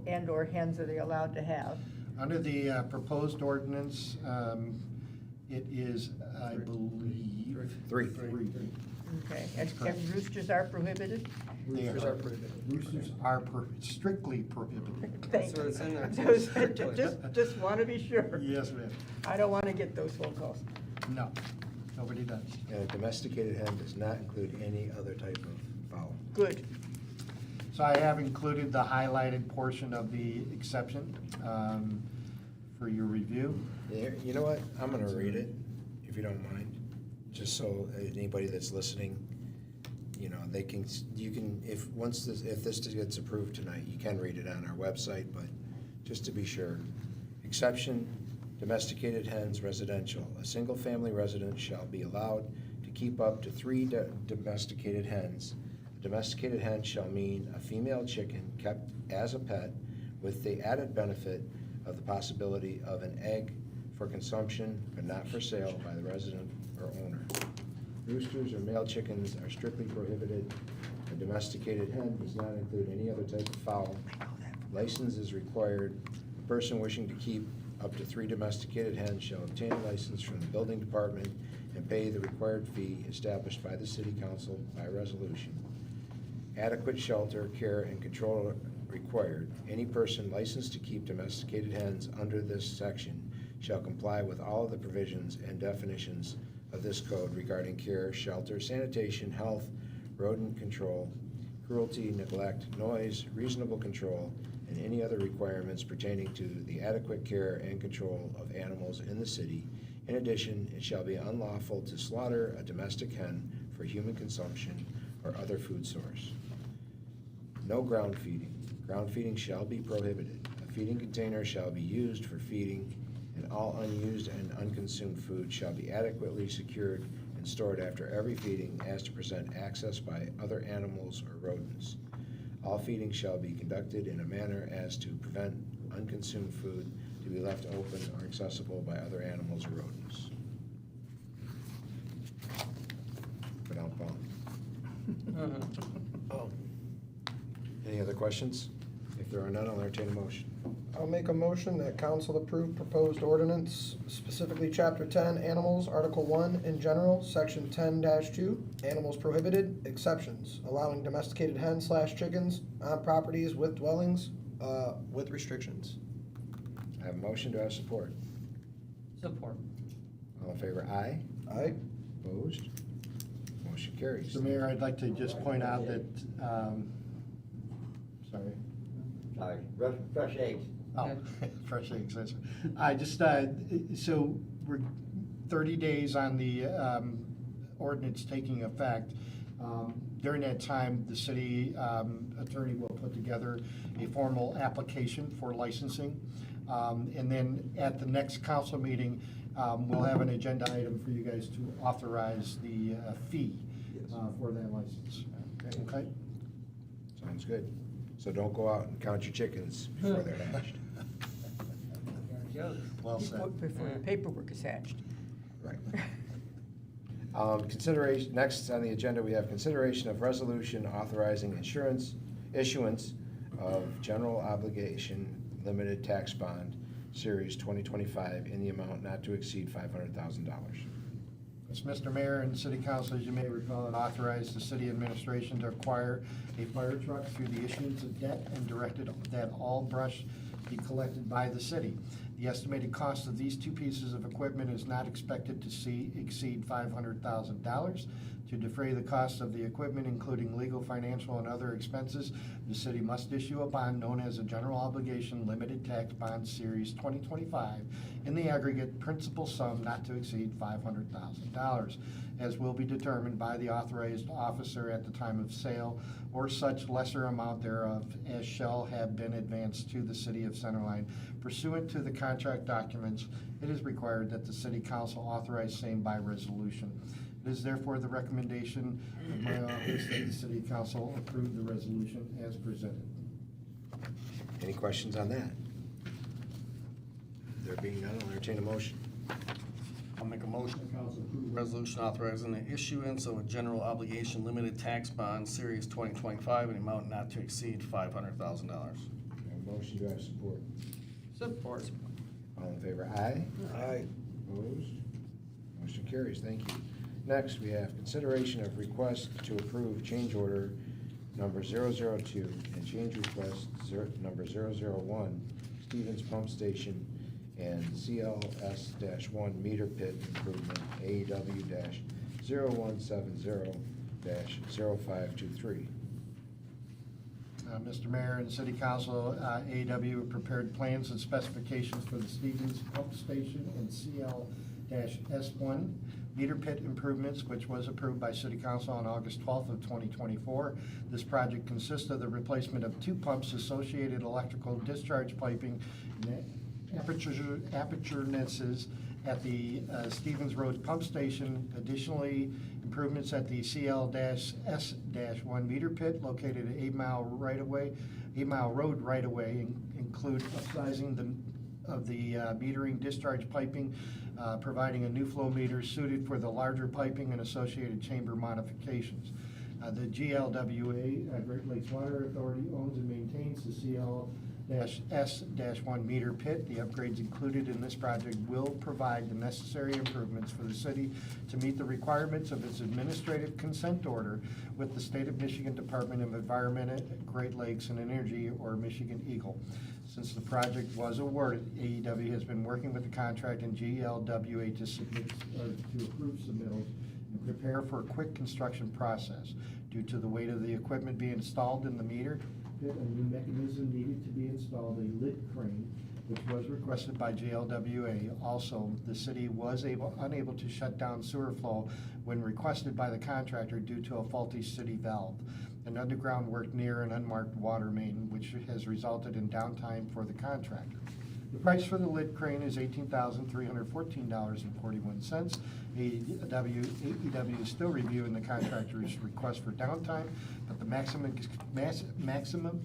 and/or hens are they allowed to have? Under the proposed ordinance, it is, I believe. Three. Okay, and roosters are prohibited? Roosters are prohibited. Roosters are strictly prohibited. Thank That's what it's in there. you. Just want to be sure. Yes, ma'am. I don't want to get those phone calls. No, nobody does. And a domesticated hen does not include any other type of fowl. Good. So I have included the highlighted portion of the exception for your review. Yeah, you know what? I'm gonna read it, if you don't mind, just so anybody that's listening, you know, if this gets approved tonight, you can read it on our website, but just to be sure. Exception, domesticated hens residential. A single-family resident shall be allowed to keep up to 3 domesticated hens. A domesticated hen shall mean a female chicken kept as a pet with the added benefit of the possibility of an egg for consumption but not for sale by the resident or owner. Roosters or male chickens are strictly prohibited. A domesticated hen does not include any other type of fowl. License is required. A person wishing to keep up to 3 domesticated hens shall obtain a license from the building department and pay the required fee established by the city council by resolution. Adequate shelter, care, and control required. Any person licensed to keep domesticated hens under this section shall comply with all of the provisions and definitions of this code regarding care, shelter, sanitation, health, rodent control, cruelty, neglect, noise, reasonable control, and any other requirements pertaining to the adequate care and control of animals in the city. In addition, it shall be unlawful to slaughter a domestic hen for human consumption or other food source. No ground feeding. Ground feeding shall be prohibited. A feeding container shall be used for feeding, and all unused and unconsumed food shall be adequately secured and stored after every feeding as to prevent access by other animals or rodents. All feeding shall be conducted in a manner as to prevent unconsumed food to be left open or accessible by other animals or rodents. Oh. Any other questions? If there are none, I'll entertain a motion. I'll make a motion that council approve proposed ordinance, specifically Chapter 10, Animals, Article 1 in general, Section 10-2, Animals Prohibited, Exceptions, allowing domesticated hens/chickens on properties with dwellings with restrictions. I have a motion, do I have support? Support. All in favor, aye. Aye. Opposed? Motion carries. So Mayor, I'd like to just point out that, sorry. Sorry, fresh eggs. Oh, fresh eggs, that's, I just, so we're 30 days on the ordinance taking effect. During that time, the city attorney will put together a formal application for licensing. And then at the next council meeting, we'll have an agenda item for you guys to authorize the fee for that license. Okay? Sounds good. So don't go out and count your chickens before they're hatched. Well said. Before the paperwork is hatched. Right. Consideration, next on the agenda, we have consideration of resolution authorizing issuance of general obligation limited tax bond, Series 2025, in the amount not to exceed $500,000. Yes, Mr. Mayor and City Council, as you may recall, it authorized the city administration to acquire a fire truck through the issuance of debt and directed that all brush be collected by the city. The estimated cost of these two pieces of equipment is not expected to exceed $500,000. To defray the cost of the equipment, including legal, financial, and other expenses, the city must issue a bond known as a General Obligation Limited Tax Bond Series 2025 in the aggregate principal sum not to exceed $500,000, as will be determined by the authorized officer at the time of sale, or such lesser amount thereof as shall have been advanced to the city of Centerline. Pursuant to the contract documents, it is required that the city council authorize same by resolution. It is therefore the recommendation of my office that the city council approve the resolution as presented. Any questions on that? There being none, I'll entertain a motion. I'll make a motion, the council approve resolution authorizing the issuance of a general obligation limited tax bond, Series 2025, in the amount not to exceed $500,000. Motion, do I have support? Support. All in favor, aye? Aye. Opposed? Motion carries, thank you. Next, we have consideration of request to approve change order number 002 and change request number 001, Stevens Pump Station and CLS-1 meter pit improvement, AEW-0170-0523. Mr. Mayor and City Council, AEW prepared plans and specifications for the Stevens Pump Station and CL-S1 meter pit improvements, which was approved by City Council on August 12th of 2024. This project consists of the replacement of two pumps, associated electrical discharge piping, and aperturences at the Stevens Road Pump Station. Additionally, improvements at the CL-S-1 meter pit located at 8 Mile Road right-of-way include upsizing of the metering discharge piping, providing a new flow meter suited for the larger piping and associated chamber modifications. The GLWA, Great Lakes Water Authority, owns and maintains the CL-S-1 meter pit. The upgrades included in this project will provide the necessary improvements for the city to meet the requirements of its administrative consent order with the State of Michigan Department of Environment, Great Lakes and Energy, or Michigan Eagle. Since the project was awarded, AEW has been working with the contract and GLWA to approve submittals and prepare for a quick construction process. Due to the weight of the equipment being installed in the meter pit, a new mechanism needed to be installed, a lid crane, which was requested by GLWA. Also, the city was unable to shut down sewer flow when requested by the contractor due to a faulty city valve. An underground work near an unmarked water main, which has resulted in downtime for the contractor. The price for the lid crane is $18,314.41. AEW is still reviewing the contractor's request for downtime, but the maximum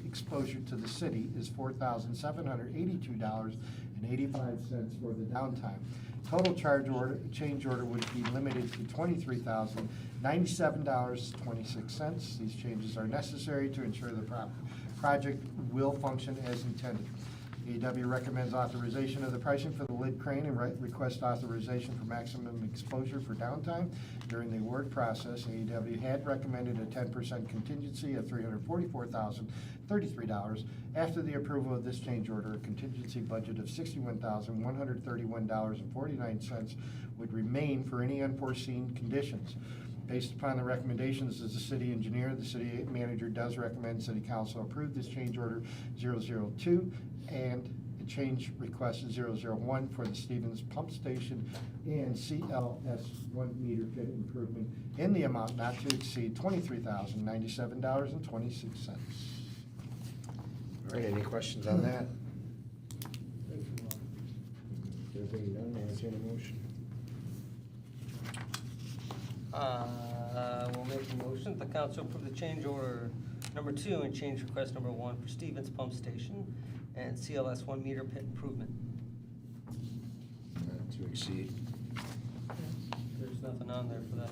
exposure to the city is $4,782.85 for the downtime. Total change order would be limited to $23,097.26. These changes are necessary to ensure the project will function as intended. AEW recommends authorization of the pricing for the lid crane and request authorization for maximum exposure for downtime. During the award process, AEW had recommended a 10% contingency of $344,033. After the approval of this change order, a contingency budget of $61,131.49 would remain for any unforeseen conditions. Based upon the recommendations of the city engineer, the city manager does recommend City Council approve this change order 002 and the change request 001 for the Stevens Pump Station and CLS-1 meter pit improvement in the amount not to exceed $23,097.26. All right, any questions on that? There being none, I'll entertain a motion. We'll make a motion that the council approve the change order number 2 and change request number 1 for Stevens Pump Station and CLS-1 meter pit improvement. Not to exceed. There's There's nothing on there for that.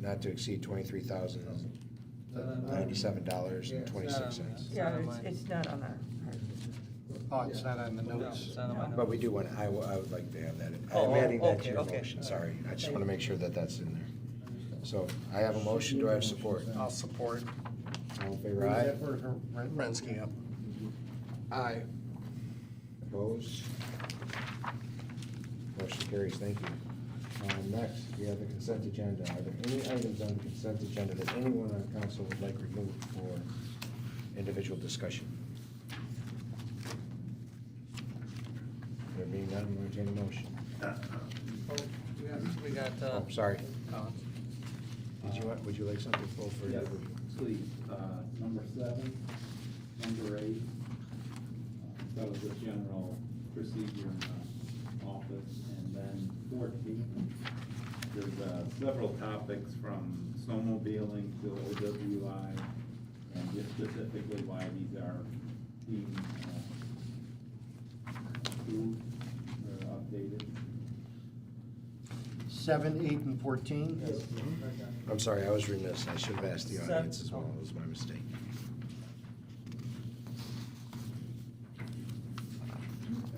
Not to exceed $23,097.26. Yeah, it's not on our. Oh, it's not on the No, notes. it's not on my But notes. we do want, I would like to have that. Oh, I'm adding that to okay, your okay. motion, sorry. I just want to make sure that that's in there. So I have a motion, do I have support? I'll support All in favor, aye? Rensky, yep. Aye. Opposed? Motion carries, thank you. Next, we have the consent agenda. Are there any items on the consent agenda that anyone on council would like removed for individual discussion? There being none, we'll entertain a motion. We got, Oh, sorry. Collins. Would you like something full for Yes, individual? please, number 7, number 8, that was the general procedure in the office, and then 14, there's several topics from snowmobiling to OWI, and just specifically why these are being approved or updated. 7, 8, and 14? I'm sorry, I was remiss. I should have asked the audience as well. It was my mistake.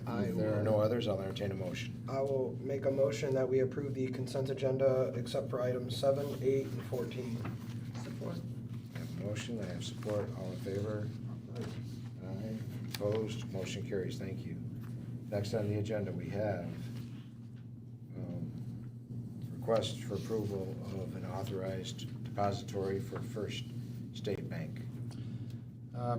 If there are no others, I'll entertain a motion. I will make a motion that we approve the consent agenda except for items 7, 8, and 14. Support. I have a motion, I have support. All in favor? Aye. Opposed? Motion carries. Thank you. Next on the agenda, we have request for approval of an authorized depository for First State Bank.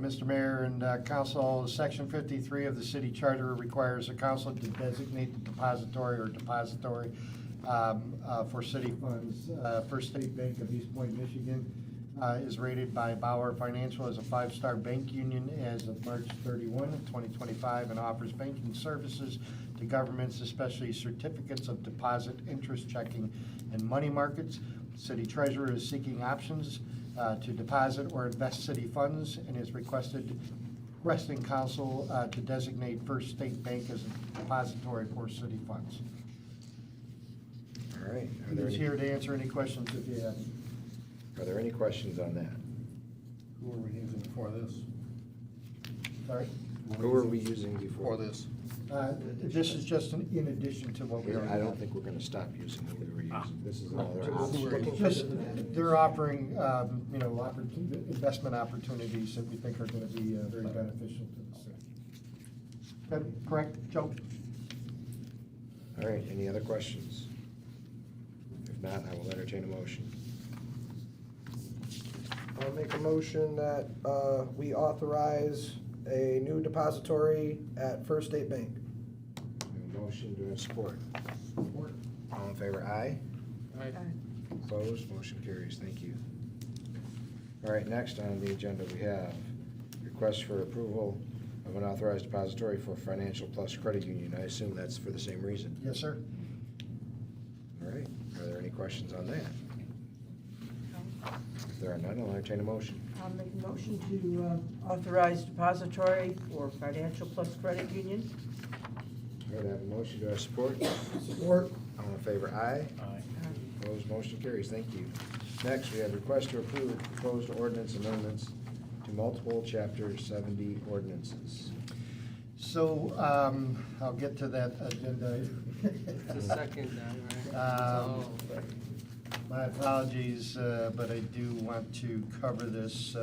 Mr. Mayor and Council, Section 53 of the city charter requires the council to designate the depository or depository for city funds. First State Bank of East Point, Michigan is rated by Bauer Financial as a 5-star bank union as of March 31, 2025, and offers banking services to governments, especially certificates of deposit, interest checking, and money markets. City treasurer is seeking options to deposit or invest city funds and is requesting council to designate First State Bank as a depository for city funds. All right. Are there He's any, here to answer any questions if you have. are there any questions on that? Who are we using for this? Sorry? Who are we using before? For this? This is just in addition to what we already I have. don't think we're going to stop using what we were using. This is another option. Just, they're offering, investment opportunities that we think are gonna be very beneficial to the city. That correct, Joe? All right, any other questions? If not, I will entertain a motion. I'll make a motion that we authorize a new depository at First State Bank. We have a motion, do I have support? Support. All in favor, aye? Opposed, motion carries, thank you. All right, next on the agenda, we have request for approval of an authorized depository for Financial Plus Credit Union. I assume that's for the same reason. Yes, sir. All right, are there any questions on that? If there are none, I'll entertain a motion. I'll make a motion to authorize depository for Financial Plus Credit Union. All right, I have a motion, do I have support? Support. All in favor, aye? Aye. Opposed, motion carries, thank you. Next, we have request to approve proposed ordinance amendments to multiple Chapter 70 ordinances. So, I'll get to that agenda. It's the second then, right? Um, My apologies, but I do want to cover this.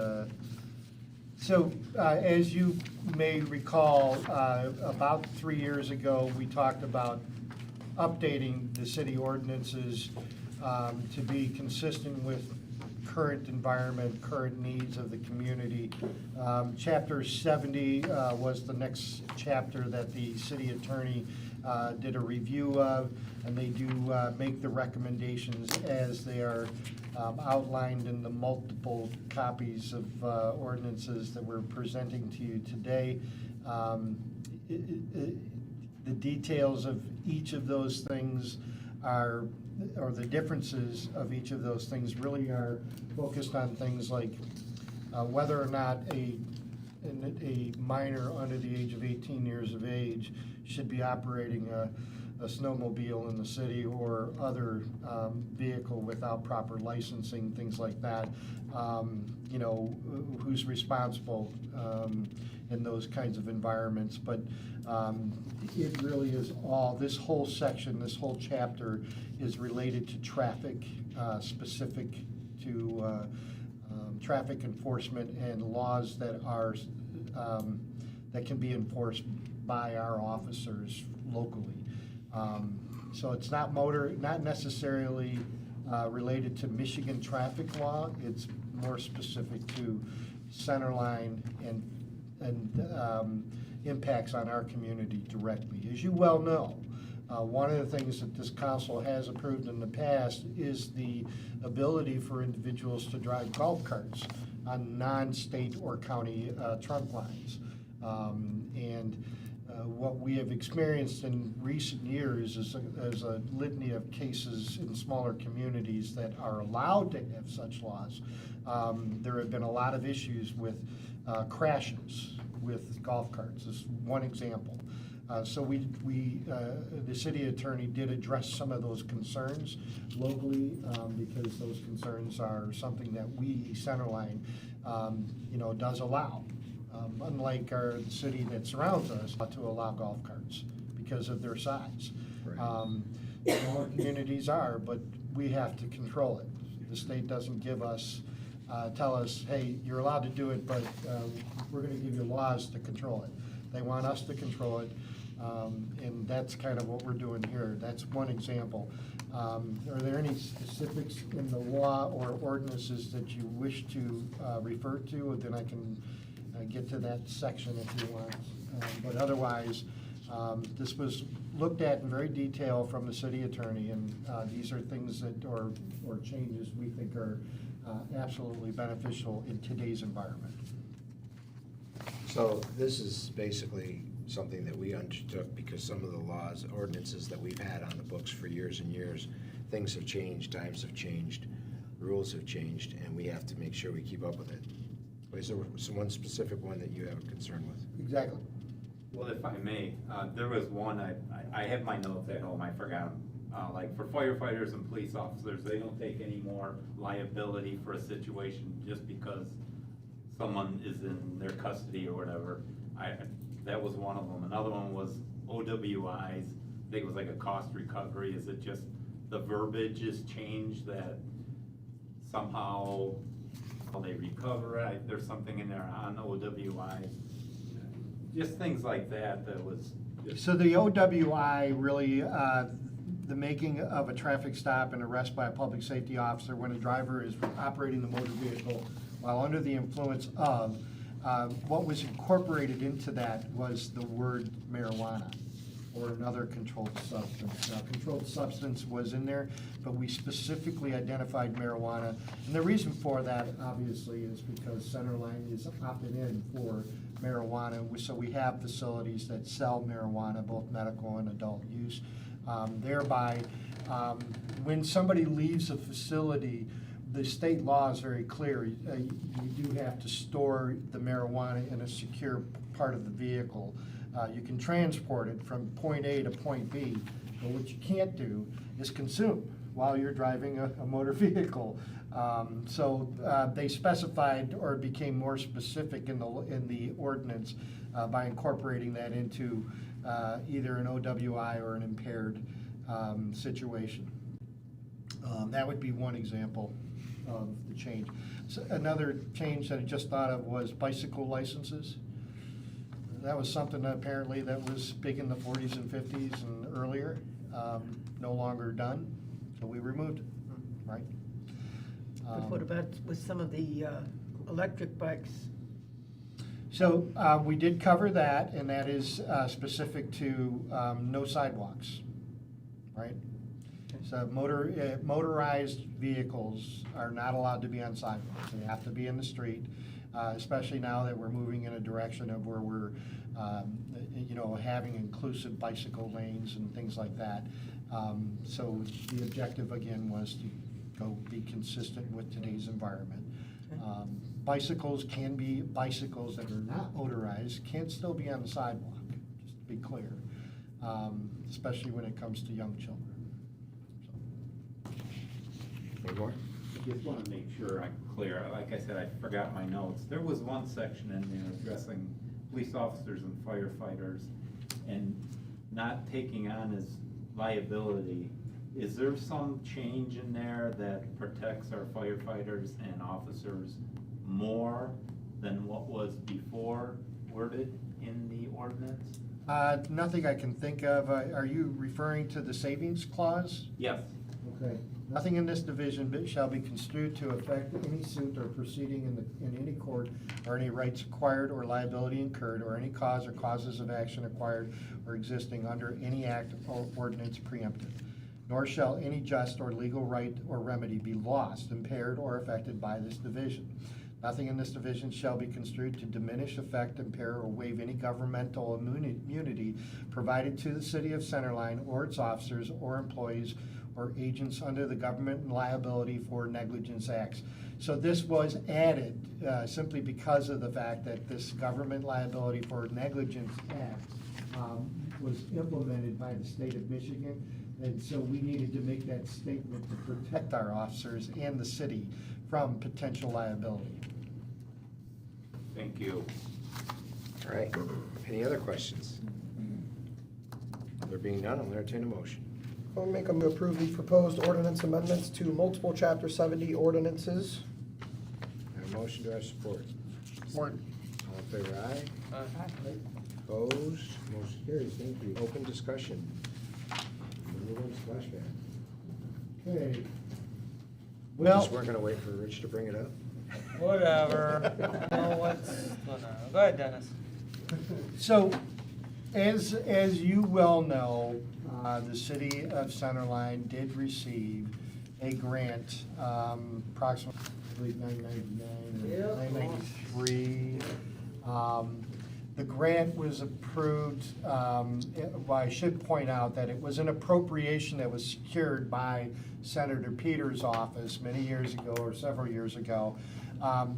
As you may recall, about 3 years ago, we talked about updating the city ordinances to be consistent with current environment, current needs of the community. Chapter 70 was the next chapter that the city attorney did a review of, and they do make the recommendations as they are outlined in the multiple copies of ordinances that we're presenting to you today. The details of each of those things or the differences of each of those things really are focused on things like whether or not a minor under the age of 18 years of age should be operating a snowmobile in the city or other vehicle without proper licensing, things like that, you know, who's responsible in those kinds of environments. But it really is all, this whole section, this whole chapter is related to traffic, specific to traffic enforcement and laws that are, that can be enforced by our officers locally. So it's not not necessarily related to Michigan traffic law. It's more specific to Centerline and impacts on our community directly. As you well know, one of the things that this council has approved in the past is the ability for individuals to drive golf carts on non-state or county trunk lines. What we have experienced in recent years is a litany of cases in smaller communities that are allowed to have such laws. There have been a lot of issues with crashes with golf carts, is one example. So the city attorney did address some of those concerns locally, because those concerns are something that we, Centerline, you know, does allow. Unlike our city that surrounds us, to allow golf carts because of their size. Smaller communities are, but we have to control it. The state doesn't give us, tell us, hey, you're allowed to do it, but we're going to give you laws to control it. They want us to control it, and that's kind of what we're doing here. That's one example. Are there any specifics in the law or ordinances that you wish to refer to? Then I can get to that section if you want. But otherwise, this was looked at in very detail from the city attorney, and these are things that, or changes we think are absolutely beneficial in today's environment. So this is basically something that we undertook because some of the laws, ordinances that we've had on the books for years and years, things have changed, times have changed, rules have changed, and we have to make sure we keep up with it. Is there one specific one that you have a concern with? Exactly. Well, if I may, there was one, I have my notes at home, I forgot them. Like for firefighters and police officers, they don't take any more liability for a situation just because someone is in their custody or whatever. That was one of them. Another one was OWIs. I think it was like a cost recovery. Is it just the verbiage is changed that somehow they recover it? There's something in there on OWIs. Just things like that that was just. So the OWI really, the making of a traffic stop and arrest by a public safety officer when a driver is operating the motor vehicle while under the influence of, what was incorporated into that was the word marijuana or another controlled substance. Now, controlled substance was in there, but we specifically identified marijuana. And the reason for that, obviously, is because Centerline is opted in for marijuana. So we have facilities that sell marijuana, both medical and adult use. Thereby, when somebody leaves a facility, the state law is very clear. You do have to store the marijuana in a secure part of the vehicle. You can transport it from point A to point B, but what you can't do is consume while you're driving a motor vehicle. So they specified or became more specific in the ordinance by incorporating that into either an OWI or an impaired situation. That would be one example of the change. So another change that I just thought of was bicycle licenses. That was something that apparently that was big in the 40s and 50s and earlier, no longer done, so we removed it, right? But what about with some of the electric bikes? So we did cover that, and that is specific to no sidewalks, right? So motorized vehicles are not allowed to be on sidewalks. They have to be in the street, especially now that we're moving in a direction of where we're, you know, having inclusive bicycle lanes and things like that. So the objective, again, was to go be consistent with today's environment. Bicycles can be bicycles that are not motorized, can still be on the sidewalk, just to be clear. especially when it comes to young children. Any more? I just want to make sure I'm clear. Like I said, I forgot my notes. There was one section in there addressing police officers and firefighters and not taking on as liability. Is there some change in there that protects our firefighters and officers more than what was before worded in the ordinance? Nothing I can think of. Are you referring to the savings clause? Yes. Okay. Nothing in this division shall be construed to affect any suit or proceeding in any court, or any rights acquired or liability incurred, or any cause or causes of action acquired or existing under any act or ordinance preempted. Nor shall any just or legal right or remedy be lost, impaired, or affected by this division. Nothing in this division shall be construed to diminish, affect, impair, or waive any governmental immunity provided to the city of Centerline or its officers or employees or agents under the Government Liability for Negligence Acts. So this was added simply because of the fact that this Government Liability for Negligence Act was implemented by the state of Michigan. And so we needed to make that statement to protect our officers and the city from potential liability. Thank you. All right, any other questions? There being none, I'll entertain a motion. I'll make them approve the proposed ordinance amendments to multiple Chapter 70 ordinances. Have a motion, do I have support? Support. All in favor, aye. Opposed, motion carries, thank you. Open discussion. Number one, splash pad. Okay. We Well, just weren't gonna wait for Rich to bring it up. Whatever. No, what's, go ahead, Dennis. so as you well know, the city of Centerline did receive a grant, approximately $999 or $993. The grant was approved, well, I should point out that it was an appropriation that was secured by Senator Peters' office many years ago, or several years ago.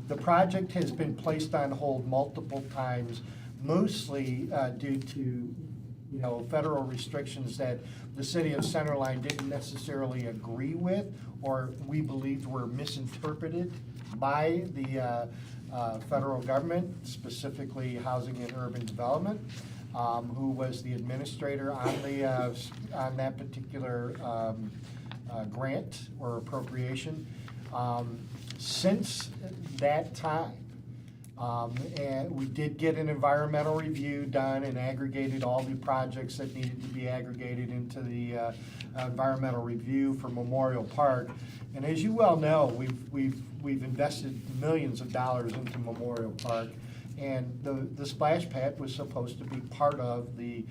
The project has been placed on hold multiple times, mostly due to federal restrictions that the city of Centerline didn't necessarily agree with, or we believed were misinterpreted by the federal government, specifically Housing and Urban Development, who was the administrator on that particular grant or appropriation. Since that time, and we did get an environmental review done and aggregated all the projects that needed to be aggregated into the environmental review for Memorial Park. And as you well know, we've invested millions of dollars into Memorial Park, and the splash pad was supposed to be part of the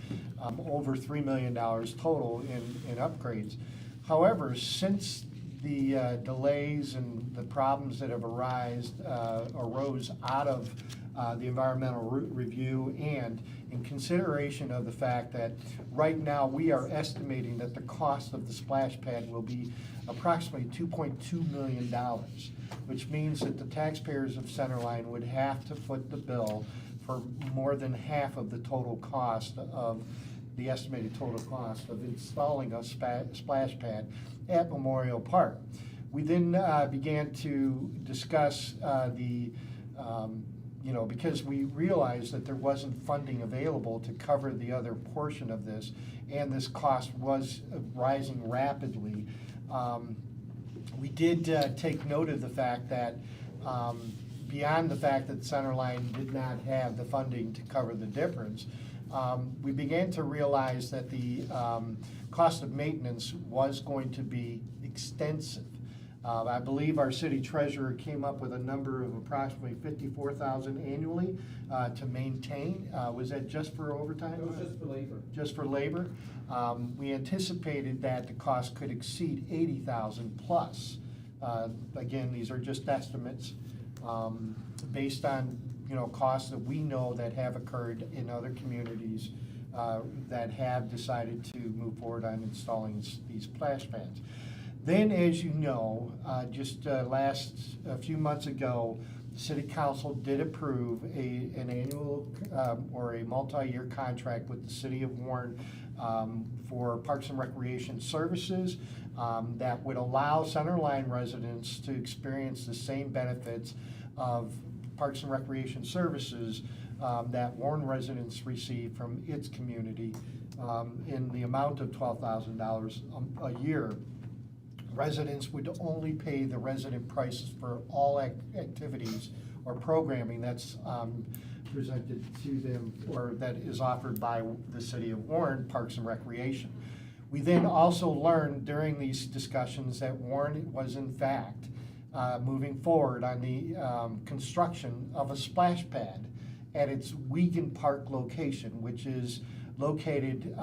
over $3 million total in upgrades. However, since the delays and the problems that have arose out of the environmental review, and in consideration of the fact that right now we are estimating that the cost of the splash pad will be approximately $2.2 million, which means that the taxpayers of Centerline would have to foot the bill for more than half of the total cost of the estimated total cost of installing a splash pad at Memorial Park. We then began to discuss because we realized that there wasn't funding available to cover the other portion of this, and this cost was rising rapidly. We did take note of the fact that beyond the fact that Centerline did not have the funding to cover the difference, we began to realize that the cost of maintenance was going to be extensive. I believe our city treasurer came up with a number of approximately $54,000 annually to maintain. Was that just for overtime? It was just for labor. Just for labor. We anticipated that the cost could exceed $80,000 plus. Again, these are just estimates based on costs that we know that have occurred in other communities that have decided to move forward on installing these splash pads. Then, as you know, just a few months ago, City Council did approve an annual or a multi-year contract with the City of Warren for Parks and Recreation Services that would allow Centerline residents to experience the same benefits of Parks and Recreation Services that Warren residents receive from its community in the amount of $12,000 a year. Residents would only pay the resident prices for all activities or programming that's presented to them or that is offered by the City of Warren Parks and Recreation. We then also learned during these discussions that Warren was in fact moving forward on the construction of a splash pad at its Wiegand Park location, which is located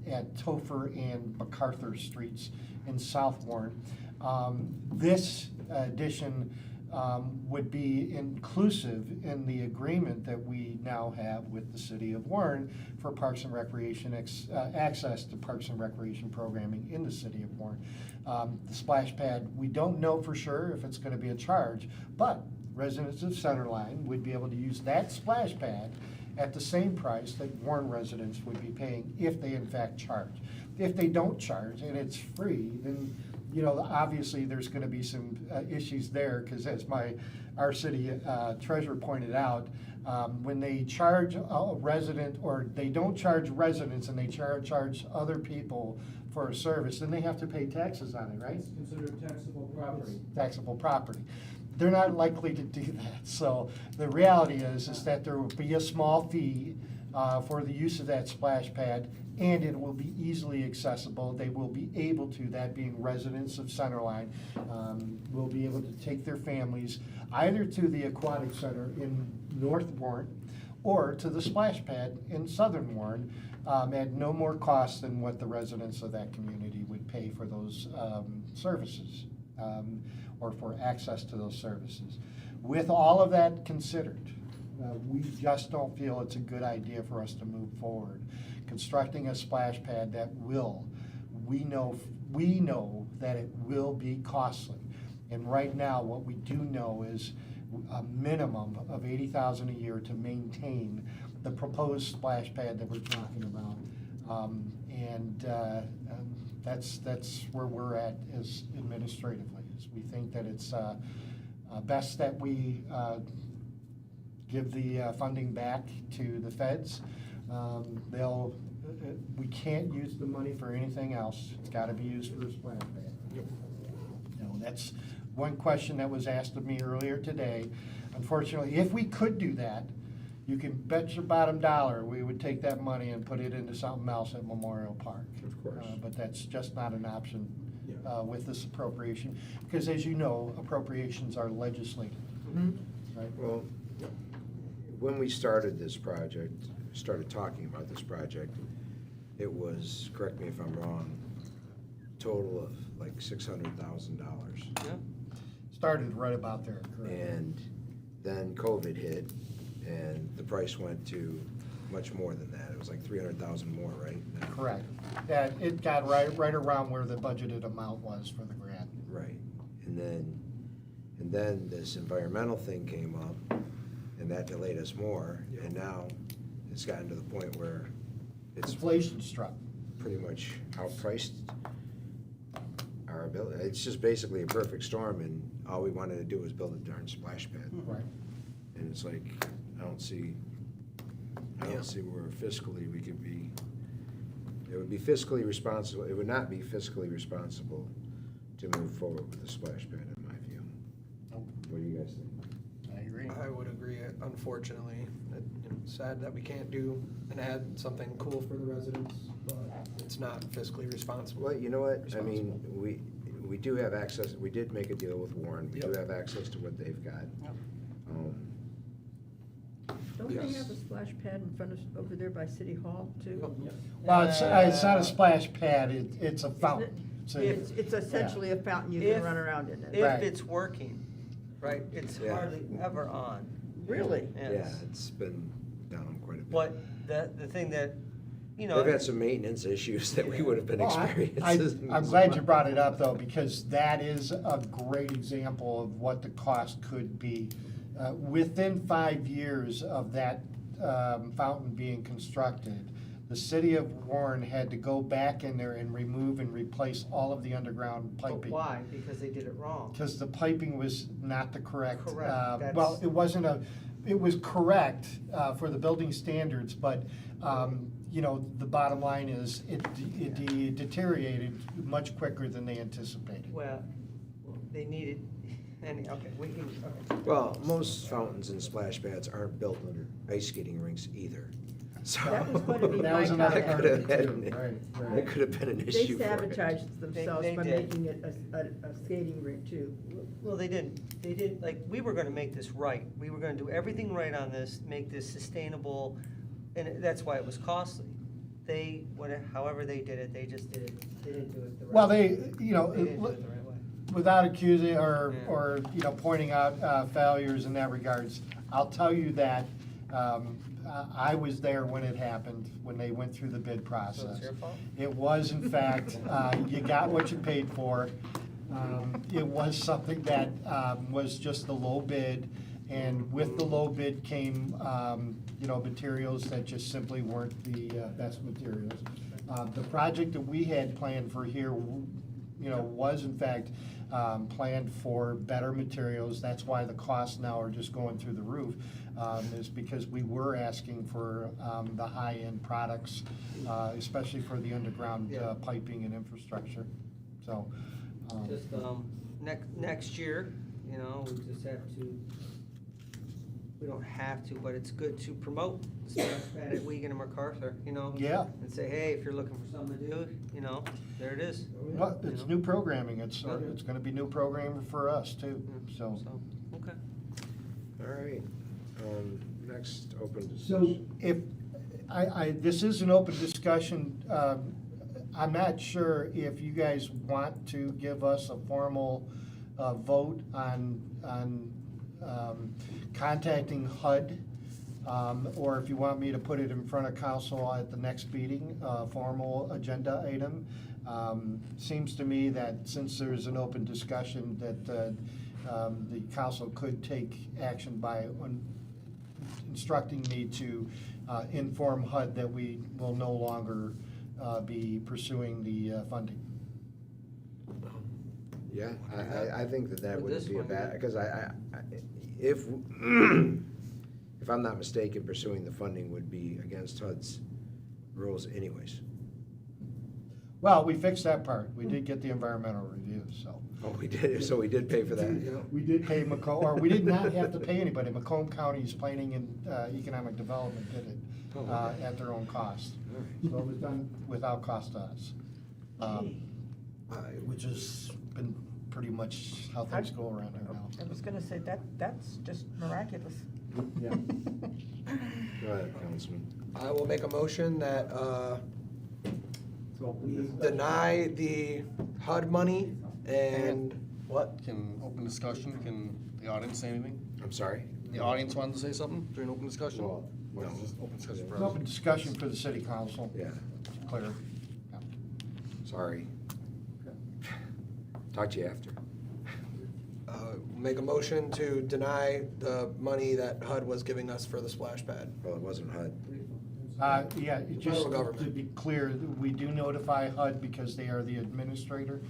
at Topher and MacArthur Streets in South Warren. This addition would be inclusive in the agreement that we now have with the City of Warren for Parks and Recreation, access to Parks and Recreation programming in the City of Warren. The splash pad, we don't know for sure if it's going to be a charge, but residents of Centerline would be able to use that splash pad at the same price that Warren residents would be paying if they in fact charge. If they don't charge and it's free, then obviously there's going to be some issues there, because as our city treasurer pointed out, when they charge a resident or they don't charge residents and they charge other people for a service, then they have to pay taxes on it, right? It's considered taxable property. Taxable property. They're not likely to do that. So the reality is that there will be a small fee for the use of that splash pad, and it will be easily accessible. They will be able to, that being residents of Centerline, will be able to take their families either to the Aquatic Center in North Warren or to the splash pad in Southern Warren at no more cost than what the residents of that community would pay for those services. Or for access to those services. With all of that considered, we just don't feel it's a good idea for us to move forward. Constructing a splash pad that we know that it will be costly. And right now, what we do know is a minimum of $80,000 a year to maintain the proposed splash pad that we're talking about. That's where we're at as administratively. We think that it's best that we give the funding back to the feds. We can't use the money for anything else. It's got to be used for a splash pad. That's one question that was asked of me earlier today. Unfortunately, if we could do that, you can bet your bottom dollar we would take that money and put it into something else at Memorial Park. Of course. But that's just not an option with this appropriation, because as you know, appropriations are legislative. Right? Well, when we started this project, started talking about this project, it was, correct me if I'm wrong, total of like $600,000. Yeah. Started right about there, correct? And then COVID hit, and the price went to much more than that. It was like 300,000 more, right? Correct. Yeah, it got right around where the budgeted amount was for the grant. Right. And then this environmental thing came up, and that delayed us more. And now it's gotten to the point where it's Inflation struck. pretty much outpriced our ability. It's just basically a perfect storm, and all we wanted to do was build a darn splash pad. Right. And it's like, I don't see where fiscally we could be. It would be fiscally responsible. It would not be fiscally responsible to move forward with the splash pad, in my view. Nope. What do you guys think? I agree. I would agree, unfortunately. It's sad that we can't do and add something cool for the residents, but it's not fiscally responsible. Well, you know what? I mean, we do have access. We did make a deal with Warren. We do have access to what they've got. Don't they Yes. have a splash pad in front of, over there by City Hall too? Well, it's not a splash pad, it's a fountain. It's essentially a fountain you If- can run around in it. If Right. it's working, right, it's Yeah. hardly ever on. Really? Yeah, Yes. it's been down quite a bit. But the thing that, They've had some maintenance issues that we would have been Well, experiencing. I'm glad you brought it up though, because that is a great example of what the cost could be Within 5 years of that fountain being constructed, the city of Warren had to go back in there and remove and replace all of the underground But piping. why? Because they did it wrong. Because the piping was not the correct. Correct, Well, that's- it wasn't it was correct for the building standards, but, you know, the bottom line is it deteriorated much quicker than they anticipated. Well, they needed, okay, we can, okay. Well, most fountains and splash pads aren't built under ice skating rinks either. So That was going to be That my was another comment. part of it That too, could have right, been, right. that could have been an They issue for it. sabotaged themselves They by did. making it a skating rink too. Well, they didn't, like, we were gonna make this right. We were gonna do everything right on this, make this sustainable, and that's why it was costly. They, however they did it, they just did it, they didn't do it the right way. Well, they, you know, They didn't do it the right way. without accusing or, Yeah. or, you know, pointing out failures in that regards, I'll tell you that I was there when it happened, when they went through the bid process. So it's your fault? It was, in fact, you got what you paid for. It was something that was just the low bid, and with the low bid came, you know, materials that just simply weren't the best materials. The project that we had planned for here, you know, was in fact planned for better materials. That's why the costs now are just going through the roof, is because we were asking for the high-end products, especially for the underground Yeah. piping and infrastructure. So, Just, next year, you know, we just have to, we don't have to, but it's good to promote the splash pad at Wigan and MacArthur, you know? Yeah. And say, hey, if you're looking for something to do, you know, there it is. well, it's You know? new programming. It's gonna be new programming for us too, Yeah, so. okay. All right, next open So discussion. if, this is an open discussion, I'm not sure if you guys want to give us a formal vote on contacting HUD, or if you want me to put it in front of council at the next meeting, formal agenda item. Seems to me that since there's an open discussion, that the council could take action by instructing me to inform HUD that we will no longer be pursuing the funding. Yeah, I think that With wouldn't this be a one, bad, yeah. because if, if I'm not mistaken, pursuing the funding would be against HUD's rules anyways. Well, we fixed that part. We did get the environmental review, so. Oh, we did, so we did pay for that. We did pay Macomb, or we did not have to pay anybody. Macomb County's Planning and Economic Development did it Oh, okay. at their own cost. All right. So it was done without cost to us, which has been pretty much how things go around here now. I was gonna say, that's just miraculous. Yeah. Go ahead, Councilman. I will make a motion that, we deny the HUD money and what? Can open discussion, can the audience say anything? I'm sorry? The audience wanted to say something during open discussion? Well, Or is no. this open discussion for It's us? open discussion for the city council. Yeah, Clear. Yeah. sorry. Talk to you after. Make a motion to deny the money that HUD was giving us for the splash pad. Well, it wasn't HUD. Yeah, The just federal government. to be clear, we do notify HUD because they are the administrator,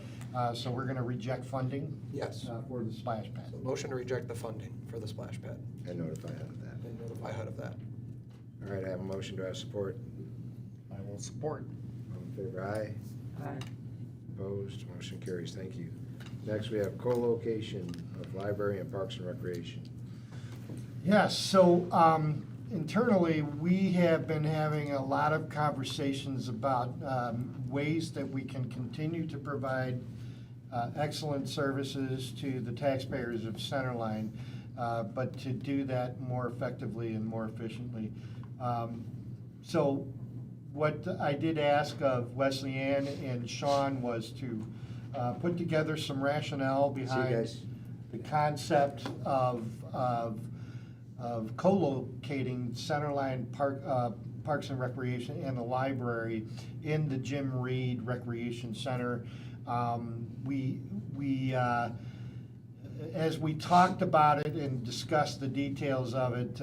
so we're gonna reject funding. Yes. For the splash pad. Motion to reject the funding for the splash pad I notified HUD of that. and notify HUD of that. All right, I have a motion. Do I have support? I will support. All in favor, aye. Aye. Opposed, motion carries. Thank you. Next, we have co-location of library and parks and recreation. Yes, so internally, we have been having a lot of conversations about ways that we can continue to provide excellent services to the taxpayers of Centerline, but to do that more effectively and more efficiently. So what I did ask of Wesley Ann and Sean was to put together some rationale See you behind guys. the concept of co-locating Centerline Parks and Recreation and the library in the Jim Reed Recreation Center. We as we talked about it and discussed the details of it,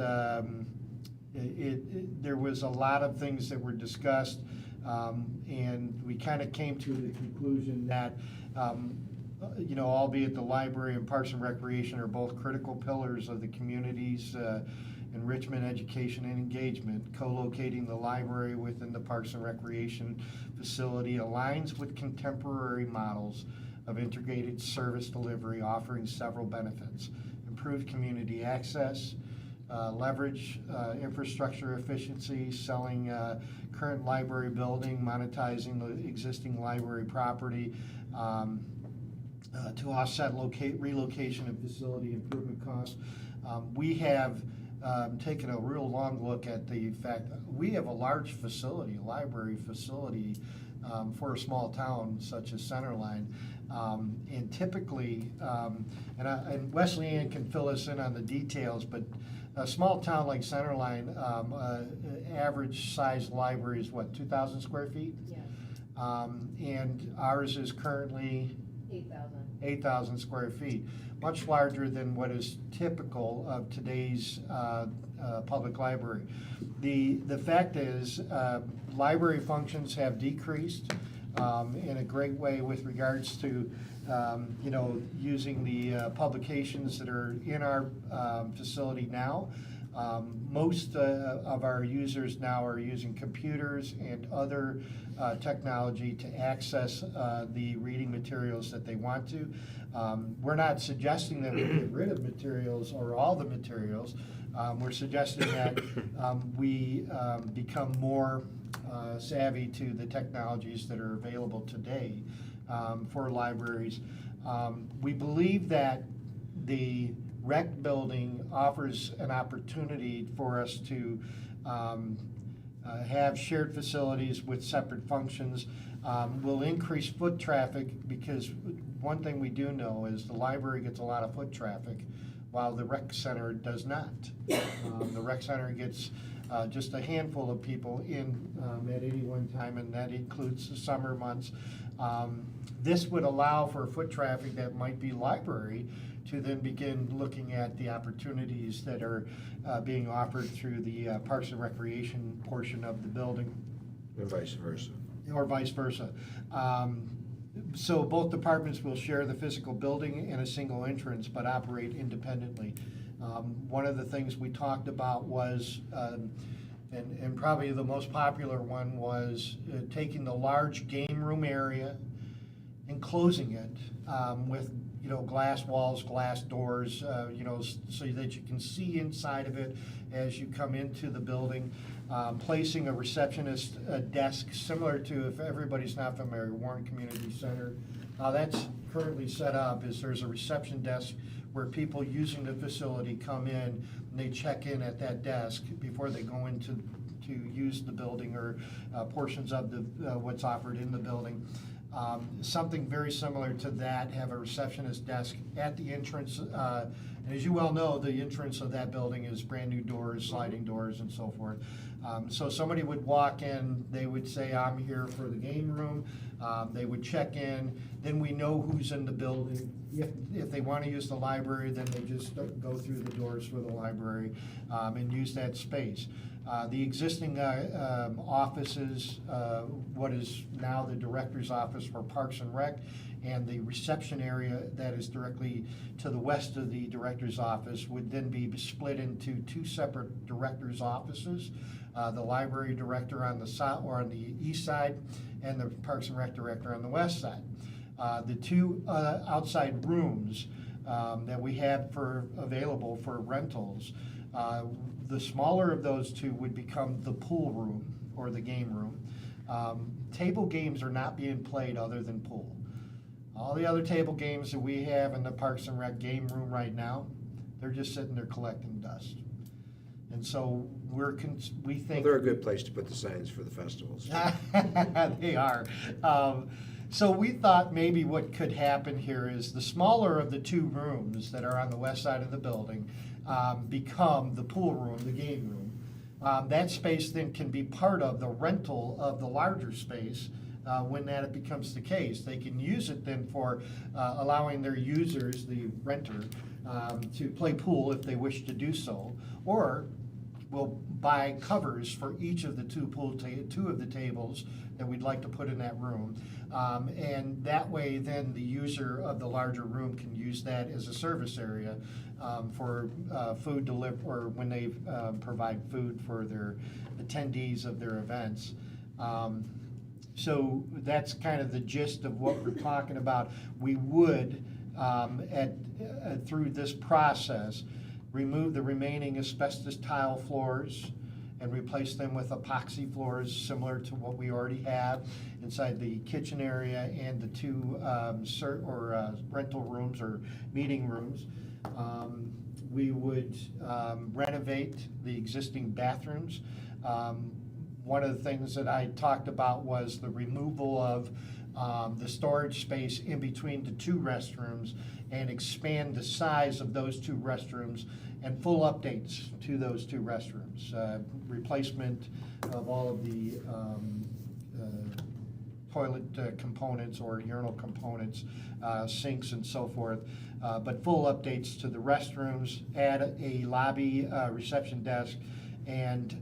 there was a lot of things that were discussed, and we kind of came to the conclusion that, albeit the library and Parks and Recreation are both critical pillars of the community's enrichment, education, and engagement, co-locating the library within the Parks and Recreation facility aligns with contemporary models of integrated service delivery, offering several benefits: improved community access, leverage infrastructure efficiency, selling current library building, monetizing the existing library property, to offset relocation and facility improvement costs. We have taken a real long look at the fact that we have a large facility, a library facility, for a small town such as Centerline. And typically, and Wesley Ann can fill us in on the details, but a small town like Centerline, average size library is what, 2,000 square feet? Yes, And ours is currently 8,000. 8,000 square feet, much larger than what is typical of today's public library. The fact is, library functions have decreased in a great way with regards to using the publications that are in our facility now. Most of our users now are using computers and other technology to access the reading materials that they want to. We're not suggesting that we get rid of materials or all the materials. We're suggesting that we become more savvy to the technologies that are available today for libraries. We believe that the rec building offers an opportunity for us to have shared facilities with separate functions. Will increase foot traffic, because one thing we do know is the library gets a lot of foot traffic while the rec center does not. The rec center gets just a handful of people in at any one time, and that includes the summer months. This would allow for foot traffic that might be library to then begin looking at the opportunities that are being offered through the Parks and Recreation portion of the building. And vice versa. Or vice versa. So both departments will share the physical building and a single entrance, but operate independently. One of the things we talked about was, and probably the most popular one was taking the large game room area and closing it with glass walls, glass doors, so that you can see inside of it as you come into the building. Placing a receptionist desk similar to, if everybody's not familiar, Warren Community Center. That's currently set up is there's a reception desk where people using the facility come in and they check in at that desk before they go into use the building or portions of the what's offered in the building. Something very similar to that, have a receptionist desk at the entrance. And as you well know, the entrance of that building is brand new doors, sliding doors, and so forth. So somebody would walk in, they would say, I'm here for the game room. They would check in, then we know who's in the building. If they want to use the library, then they just go through the doors for the library and use that space. The existing offices, what is now the director's office for Parks and Rec, and the reception area that is directly to the west of the director's office would then be split into two separate director's offices. The library director on the south or on the east side, and the Parks and Rec director on the west side. The two outside rooms that we had available for rentals, the smaller of those two would become the pool room or the game room. Table games are not being played other than pool. All the other table games that we have in the Parks and Rec game room right now, they're just sitting there collecting dust. And so we think... Well, they're a good place to put the signs for the festivals. They are. So we thought maybe what could happen here is the smaller of the two rooms that are on the west side of the building become the pool room, the game room. That space then can be part of the rental of the larger space when that becomes the case. They can use it then for allowing their users, the renter, to play pool if they wish to do so, or we'll buy covers for each of the two of the tables that we'd like to put in that room. And that way, then the user of the larger room can use that as a service area for food delivery, or when they provide food for their attendees of their events. So that's kind of the gist of what we're talking about. We would, through this process, remove the remaining asbestos tile floors and replace them with epoxy floors similar to what we already have inside the kitchen area and the two rental rooms or meeting rooms. We would renovate the existing bathrooms. One of the things that I talked about was the removal of the storage space in between the two restrooms and expand the size of those two restrooms and full updates to those two restrooms. Replacement of all of the toilet components or urinal components, sinks and so forth, but full updates to the restrooms, add a lobby reception desk, and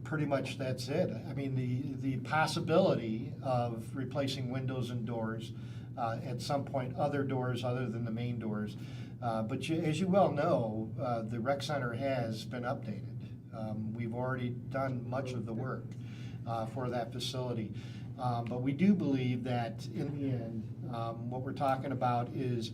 pretty much that's it. I mean, the possibility of replacing windows and doors, at some point, other doors other than the main doors. But as you well know, the rec center has been updated. We've already done much of the work for that facility. But we do believe that in the end, what we're talking about is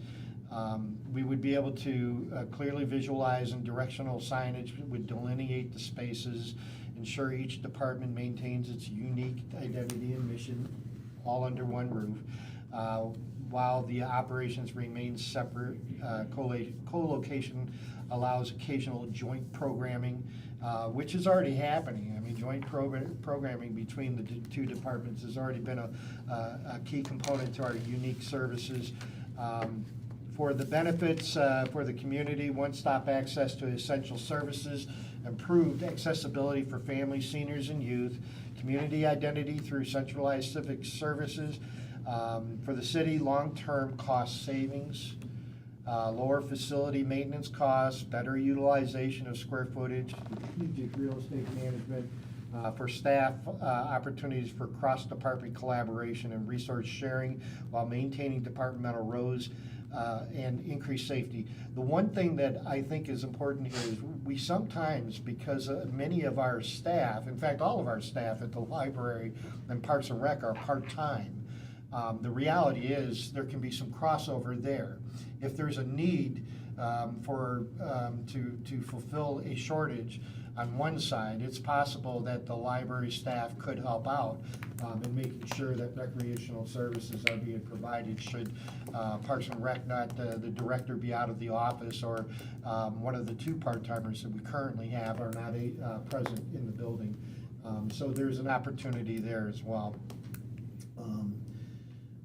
we would be able to clearly visualize, and directional signage would delineate the spaces, ensure each department maintains its unique identity and mission, all under one roof, while the operations remain separate. Co-location allows occasional joint programming, which is already happening. I mean, joint programming between the two departments has already been a key component to our unique services. For the benefits for the community, one-stop access to essential services, improved accessibility for families, seniors, and youth, community identity through centralized civic services. For the city, long-term cost savings, lower facility maintenance costs, better utilization of square footage, strategic real estate management. For staff, opportunities for cross-department collaboration and resource sharing while maintaining departmental roles and increased safety. The one thing that I think is important here is we sometimes, because many of our staff, in fact, all of our staff at the library and Parks and Rec are part-time. The reality is there can be some crossover there. If there's a need to fulfill a shortage on one side, it's possible that the library staff could help out in making sure that recreational services are being provided should Parks and Rec not, the director be out of the office, or one of the two part-timers that we currently have are not present in the building. So there's an opportunity there as well.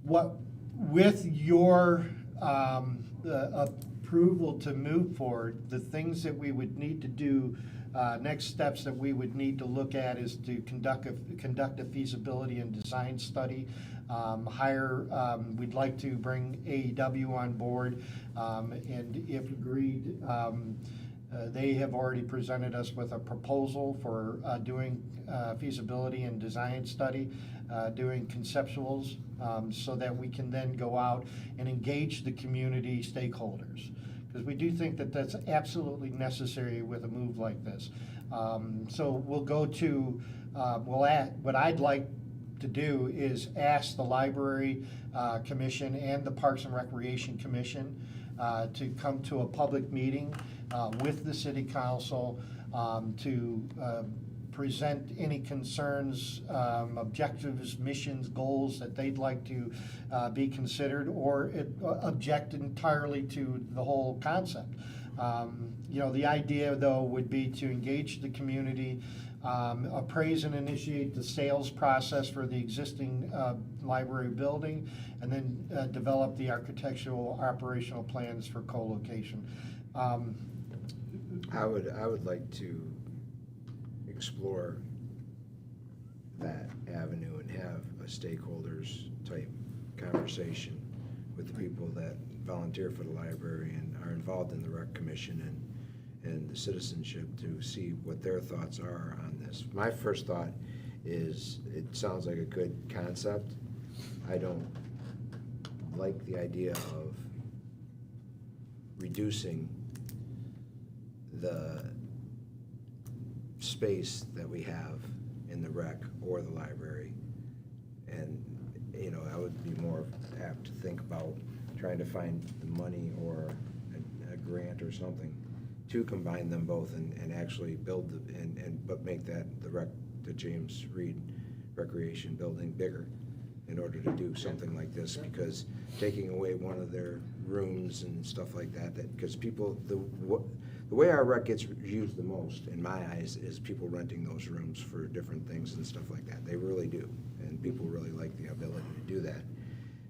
With your approval to move forward, the things that we would need to do, next steps that we would need to look at is to conduct a feasibility and design study. We'd like to bring AEW on board, and if agreed, they have already presented us with a proposal for doing feasibility and design study, doing conceptuals, so that we can then go out and engage the community stakeholders. Because we do think that that's absolutely necessary with a move like this. So we'll go to, what I'd like to do is ask the Library Commission and the Parks and Recreation Commission to come to a public meeting with the City Council to present any concerns, objectives, missions, goals that they'd like to be considered, or object entirely to the whole concept. The idea, though, would be to engage the community, appraise and initiate the sales process for the existing library building, and then develop the architectural operational plans for co-location. I would like to explore that avenue and have a stakeholders type conversation with the people that volunteer for the library and are involved in the rec commission and the citizenship to see what their thoughts are on this. My first thought is, it sounds like a good concept. I don't like the idea of reducing the space that we have in the rec or the library. And, you know, I would be more apt to think about trying to find the money or a grant or something to combine them both and actually build, but make that, the James Reed Recreation Building bigger in order to do something like this, because taking away one of their rooms and stuff like that, because people, the way our rec gets used the most, in my eyes, is people renting those rooms for different things and stuff like that. They really do, and people really like the ability to do that.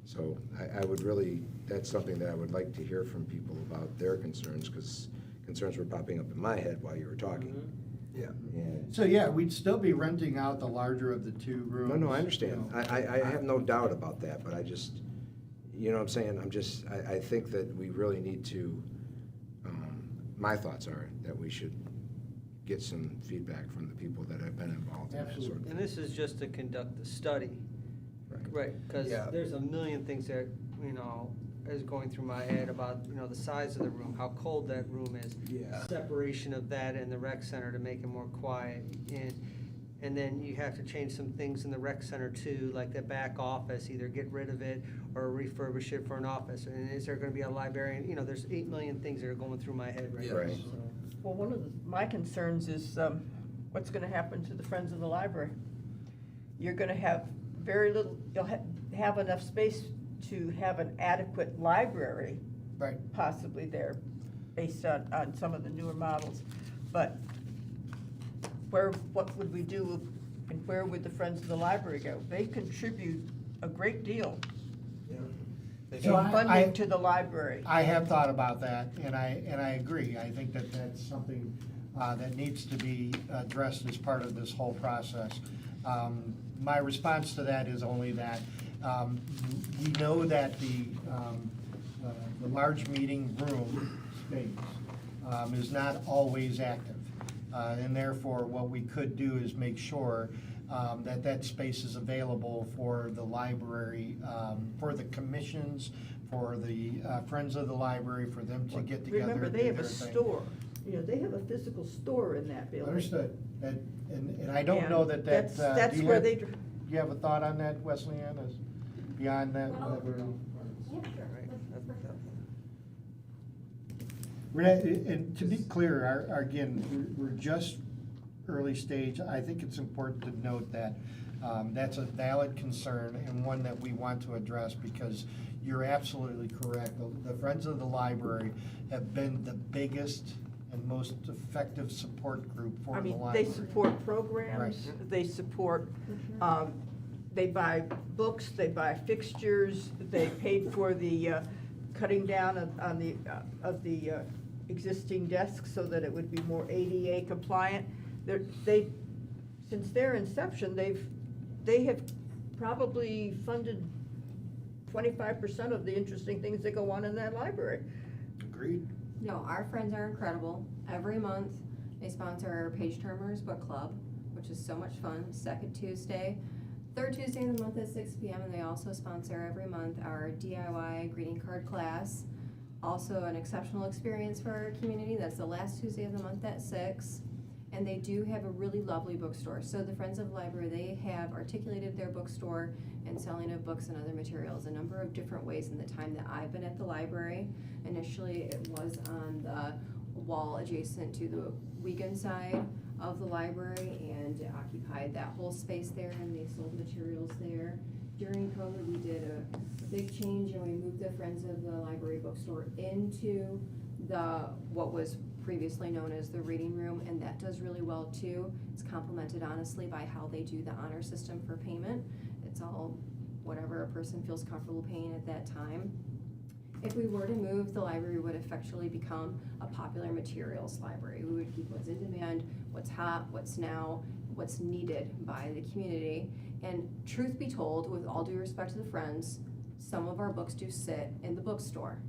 So I would really, that's something that I would like to hear from people about their concerns, because concerns were popping up in my head while you were talking. Yeah. And So, yeah, we'd still be renting out the larger of the two rooms. no, I understand. I have no doubt about that, but I just, you know what I'm saying? I think that we really need to, my thoughts are that we should get some feedback from the people that have been involved in that sort of thing. And this is just to conduct the study. Right, because Yeah. there's a million things that, you know, is going through my head about, you know, the size of the room, how cold that room is. Yeah. Separation of that and the rec center to make it more quiet. And then you have to change some things in the rec center too, like the back office, either get rid of it or refurbish it for an office. And is there gonna be a librarian? You know, there's 8 million things that are going through my head right Yeah. now. Right. so. Well, one of my concerns is what's going to happen to the Friends of the Library. You're going to have very little, you'll have enough space to have an adequate library Right. possibly there, based on some of the newer models. But what would we do, and where would the Friends of the Library go? They contribute a great deal in So I- funding to the library. I have thought about that, and I agree. I think that that's something that needs to be addressed as part of this whole process. My response to that is only that we know that the large meeting room space is not always active. And therefore, what we could do is make sure that space is available for the library, for the commissions, for the Friends of the Library, for them to get together. Remember, and they do have a their thing. store, you know, they have a physical store in that building. Understood. And I don't know that. That's do you where have- they. Do you have a thought on that, Wesleyan, is beyond that? And to be clear, again, we're just early stage. I think it's important to note that that's a valid concern and one that we want to address, because you're absolutely correct. The Friends of the Library have been the biggest and most effective support group for I the mean, library. they support programs, Right. they support, they buy books, they buy fixtures, they paid for the cutting down of the existing desks so that it would be more ADA compliant. Since their inception, they have probably funded 25% of the interesting things that go on in that library. Agreed. No, our friends are incredible. Every month, they sponsor our Page Turners Book Club, which is so much fun. Second Tuesday, third Tuesday of the month at 6 p.m. And they also sponsor every month our DIY greeting card class. Also an exceptional experience for our community. That's the last Tuesday of the month at 6. And they do have a really lovely bookstore. So the Friends of the Library, they have articulated their bookstore and selling of books and other materials a number of different ways in the time that I've been at the library. Initially, it was on the wall adjacent to the Wiegand side of the library, and it occupied that whole space there, and they sold materials there. During COVID, we did a big change, and we moved the Friends of the Library bookstore into what was previously known as the reading room, and that does really well too. It's complemented honestly by how they do the honor system for payment. It's all whatever a person feels comfortable paying at that time. If we were to move, the library would effectually become a popular materials library. We would keep what's in demand, what's hot, what's now, what's needed by the community. And truth be told, with all due respect to the Friends, some of our books do sit in the bookstore.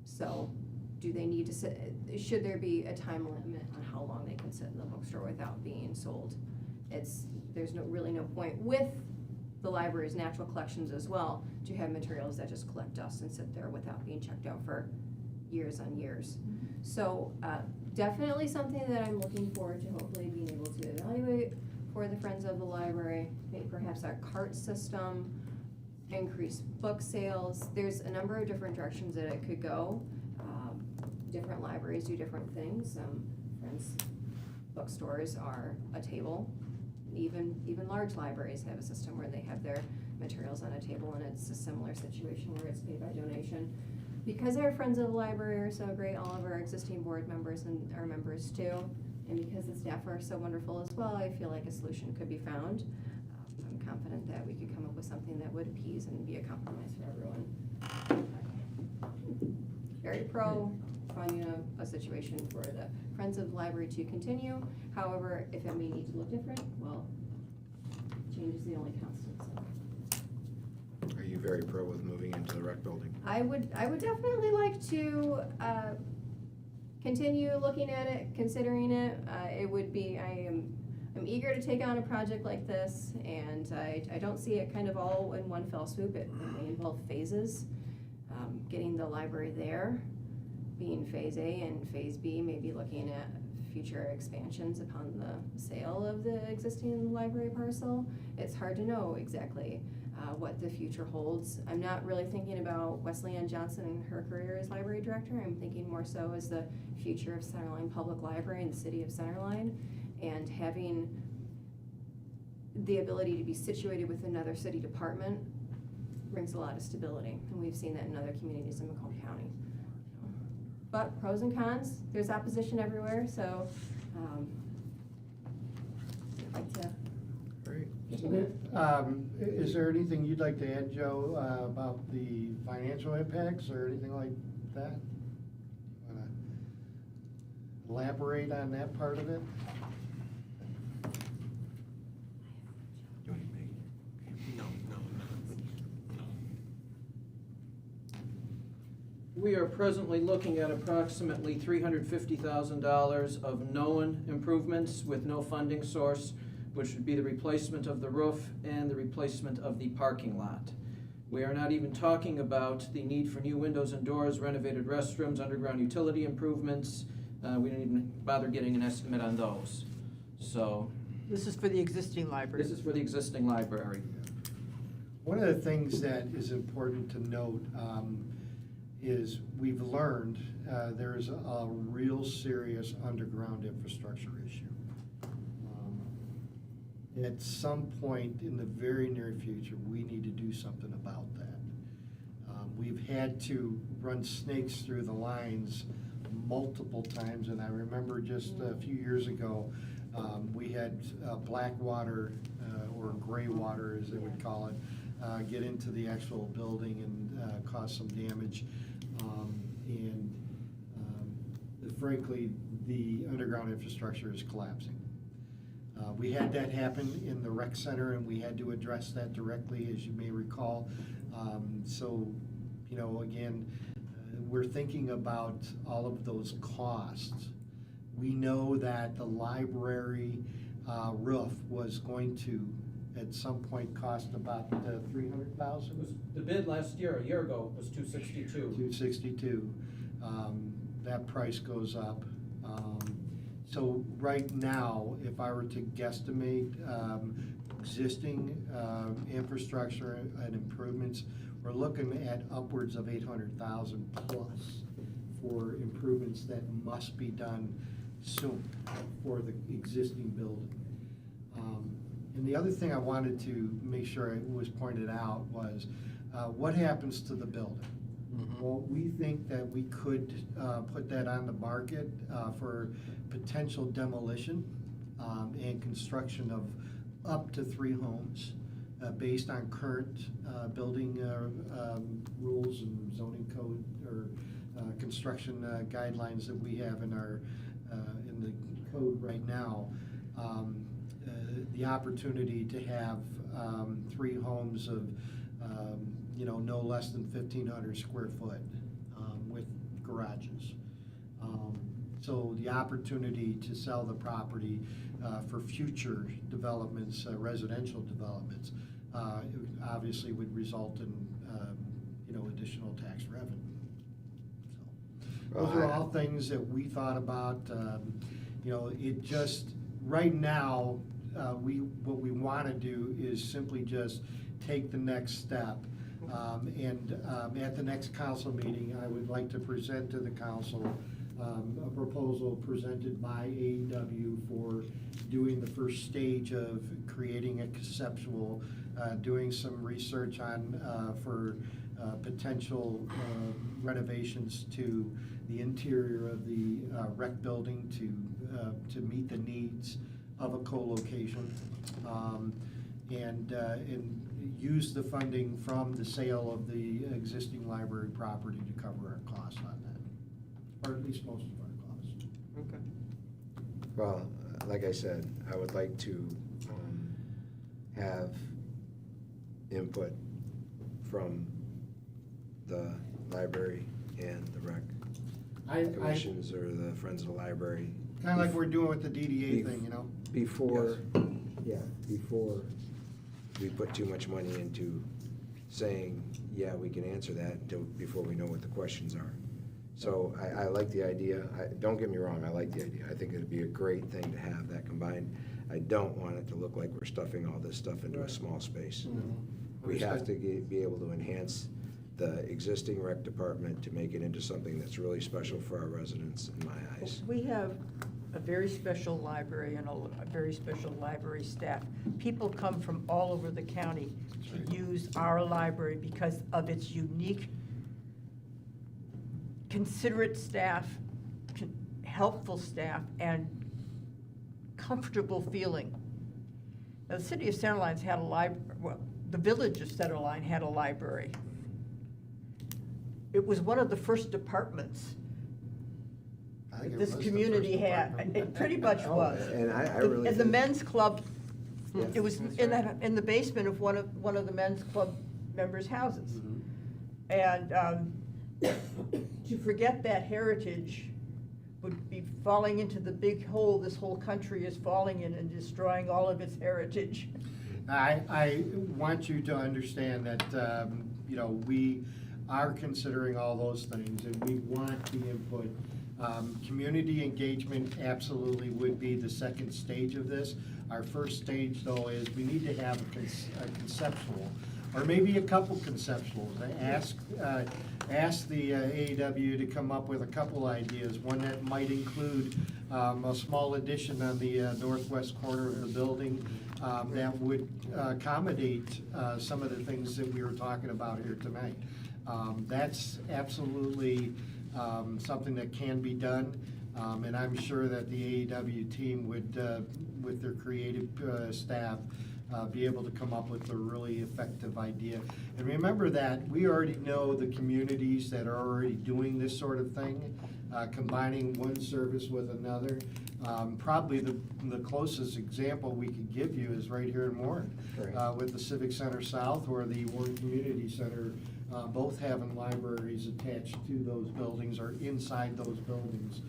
So, do they need to sit, should there be a time limit on how long they can sit in the bookstore without being sold? There's really no point with the library's natural collections as well to have materials that just collect dust and sit there without being checked out for years on years. So definitely something that I'm looking forward to hopefully being able to evaluate for the Friends of the Library, maybe perhaps our cart system, increase book sales. There's a number of different directions that it could go. Different libraries do different things. Friends bookstores are a table. Even large libraries have a system where they have their materials on a table, and it's a similar situation where it's paid by donation. Because our Friends of the Library are so great, all of our existing board members and our members too, and because the staff are so wonderful as well, I feel like a solution could be found. I'm confident that we could come up with something that would appease and be a compromise for everyone. Very pro finding a situation for the Friends of the Library to continue. However, if it may need to look different, well, change is the only constant, so. Are you very pro with moving into the rec building? I would definitely like to continue looking at it, considering it. I'm eager to take on a project like this, and I don't see it kind of all in one fell swoop. It may involve phases. Getting the library there, being phase A, and phase B, maybe looking at future expansions upon the sale of the existing library parcel. It's hard to know exactly what the future holds. I'm not really thinking about Wesley Ann Johnson and her career as library director. I'm thinking more so as the future of Centerline Public Library and the city of Centerline, and having the ability to be situated with another city department brings a lot of stability, and we've seen that in other communities in Macomb County. But pros and cons, there's opposition everywhere, so I'd like to. Great. Is there anything you'd like to add, Joe, about the financial impacts or anything like that? Want to elaborate on that part of it? We are presently looking at approximately $350,000 of known improvements with no funding source, which would be the replacement of the roof and the replacement of the parking lot. We are not even talking about the need for new windows and doors, renovated restrooms, underground utility improvements. We didn't even bother getting an estimate on those. So This is for the existing library. this is for the existing library. One of the things that is important to note is we've learned there's a real serious underground infrastructure issue. At some point in the very near future, we need to do something about that. We've had to run snakes through the lines multiple times, and I remember just a few years ago, we had black water, or gray water as they would call it, get into the actual building and cause some damage. Frankly, the underground infrastructure is collapsing. We had that happen in the rec center, and we had to address that directly, as you may recall. So, you know, again, we're thinking about all of those costs. We know that the library roof was going to, at some point, cost about $300,000. The bid last year, a year ago, was $262. $262. That price goes up. So right now, if I were to guesstimate existing infrastructure and improvements, we're looking at upwards of $800,000 plus for improvements that must be done soon for the existing building. And the other thing I wanted to make sure it was pointed out was what happens to the building? Well, we think that we could put that on the market for potential demolition and construction of up to 3 homes based on current building rules and zoning code or construction guidelines that we have in our in the code right now, the opportunity to have 3 homes of, no less than 1,500 square foot with garages. So the opportunity to sell the property for future developments, residential developments, obviously would result in, additional tax revenue. So, those are all things that we thought about. It just, right now, what we want to do is simply just take the next step. At the next council meeting, I would like to present to the council a proposal presented by AEW for doing the first stage of creating a conceptual, doing some research on, for potential renovations to the interior of the rec building to meet the needs of a co-location, and use the funding from the sale of the existing library property to cover our costs on that, or at least most of our costs. Okay. Well, like I said, I would like to have input from the library and the rec commissions or the Friends of the Library. Kind of like we're doing with the DDA thing, Before we put too much money into saying, yeah, we can answer that before we know what the questions are. So I like the idea. Don't get me wrong, I like the idea. I think it'd be a great thing to have that combined. I don't want it to look like we're stuffing all this stuff into a small space. We have to be able to enhance the existing rec department to make it into something that's really special for our residents, in my eyes. We have a very special library and a very special library staff. People come from all over the county to use our library because of its unique, considerate staff, helpful staff, and comfortable feeling. Now, the city of Centerline had a library, well, the village of Centerline had a library. It was one of the first departments I think it this was the community first had. department. It pretty much was. And I really And the think- men's club, Yeah. it was in the basement of one of the men's club members' houses. And to forget that heritage would be falling into the big hole this whole country is falling in and destroying all of its heritage. I want you to understand that, we are considering all those things, and we want the input. Community engagement absolutely would be the second stage of this. Our first stage, though, is we need to have a conceptual, or maybe a couple conceptuals. Ask the AEW to come up with a couple ideas, one that might include a small addition on the northwest corner of the building that would accommodate some of the things that we were talking about here tonight. That's absolutely something that can be done, and I'm sure that the AEW team would, with their creative staff, be able to come up with a really effective idea. And remember that we already know the communities that are already doing this sort of thing, combining one service with another. Probably the closest example we could give you is right here in Warren, Right. with the Civic Center South or the Warren Community Center, both having libraries attached to those buildings or inside those buildings.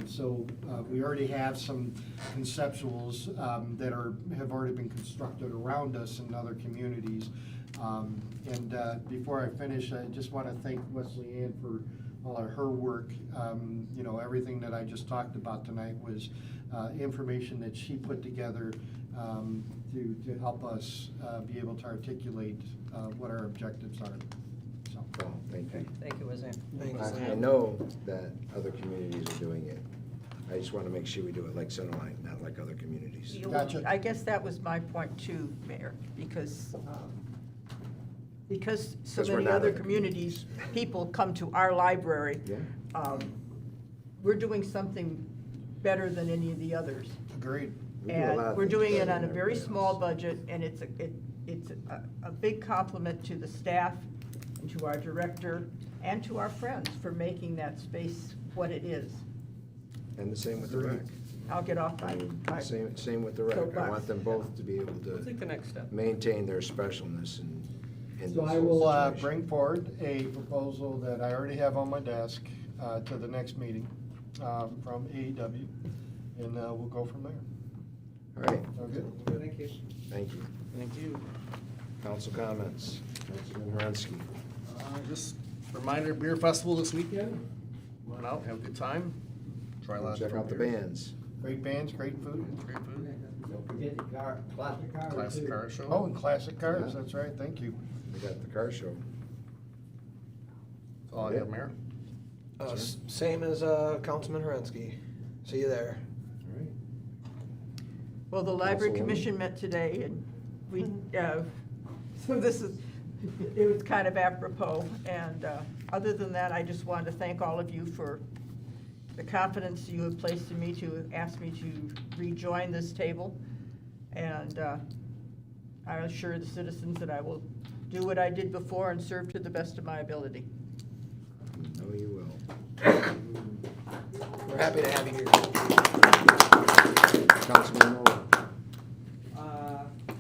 So we already have some conceptuals that have already been constructed around us in other communities. And before I finish, I just want to thank Wesley Ann for all of her work. Everything that I just talked about tonight was information that she put together to help us be able to articulate what our objectives are. So, Well, thank you. Thank you, Wazan. I know that other communities are doing it. I just want to make sure we do it like Centerline, not like other communities. Gotcha. I guess that was my point too, Mayor, because so Because we're many not other other communities, people come to our library. Yeah. We're doing something better than any of the others. agreed. We do a lot And of we're things doing better it on than a very everybody small else. budget, and it's a big compliment to the staff, and to our director, and to our friends for making that space what it is. And the same with the rec. I'll get off my Same with the rec. I Soapbox. want them both to be able We'll to take the next step. maintain their specialness in So this I whole will situation. bring forward a proposal that I already have on my desk to the next meeting from AEW, and we'll go from there. All right, Okay? Thank you. thank you. Thank you. Council comments. Councilman Wrensky. Just reminder, beer festival this weekend. Come on out, have a good time. Try a lot of Check out the different beers. bands. Great bands, great food. Great food. Don't forget the classic car. Classic car show. Oh, and classic cars, that's right, thank you. We got the car show. That's all I have, Mayor. Same as Councilman Herensky. See you there. All right. Well, the library Councilwoman. commission met today, and we, so this is, it was kind of apropos. And other than that, I just wanted to thank all of you for the confidence you have placed in me to ask me to rejoin this table. And I assure the citizens that I will do what I did before and serve to the best of my ability. No, you will. We're happy to have you here. Councilman Nolan.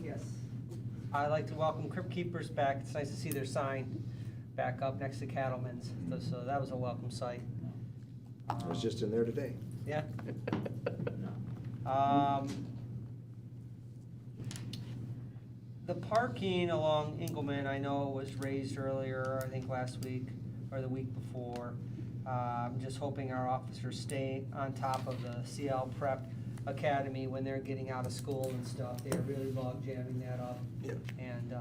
Yes. I'd like to welcome Crypt Keepers back. It's nice to see their sign back up next to Cattleman's. So that was a welcome sight. I was just in there today. Yeah. The parking along Engelman, I know was raised earlier, I think last week or the week before. I'm just hoping our officers stay on top of the CL Prep Academy when they're getting out of school and stuff. They're really log jamming that up. Yep. And,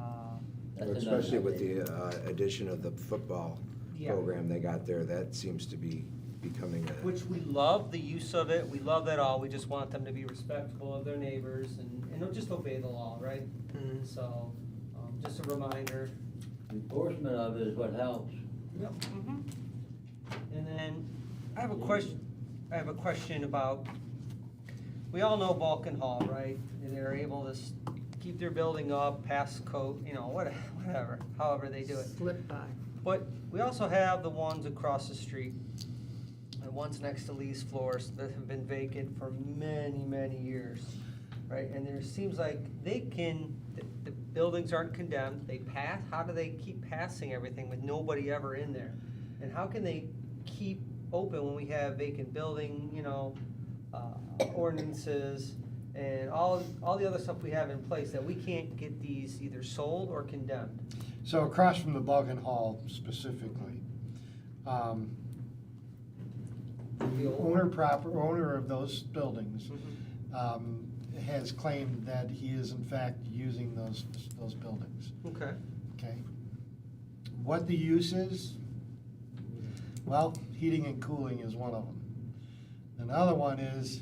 That's Especially another with the addition of the football Yeah. program they got there, that seems to be becoming a. which we love the use of it, we love that all, we just want them to be respectful of their neighbors and just obey the law, right? Mhm. So, just a reminder. Enforcement of it is what helps. Yep. And then, I have a question about, we all know Vulcan Hall, right? And they're able to keep their building up, pass code, whatever, however they do it. Slip by. But we also have the ones across the street, the ones next to Lee's Floors that have been vacant for many, many years, right? And there seems like the buildings aren't condemned, they pass, how do they keep passing everything with nobody ever in there? And how can they keep open when we have vacant building, ordinances and all the other stuff we have in place that we can't get these either sold or condemned? So across from the Vulcan Hall specifically, the owner of those buildings has claimed that he is in fact using those buildings, Okay. okay? What the use is, well, heating and cooling is one of them. Another one is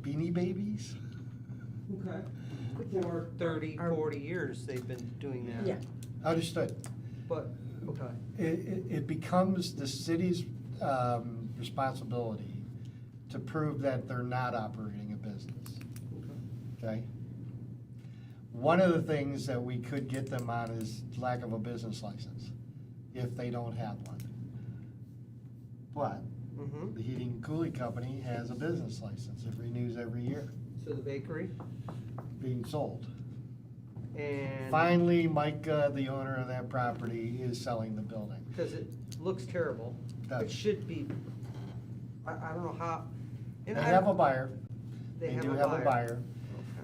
Beanie Babies. Okay. For 30, 40 years, they've been doing that. Yeah. Understood. But, okay. It becomes the city's responsibility to prove that they're not operating a business, okay? One of the things that we could get them on is lack of a business license, if they don't have one. But Mm-hmm. the heating and cooling company has a business license, it renews every year, So the bakery being sold. and. Finally, Mike, the owner of that property, is selling the building. Because it looks terrible. It Does. should be, I don't know how. They and I- have a buyer. They do have have a buyer.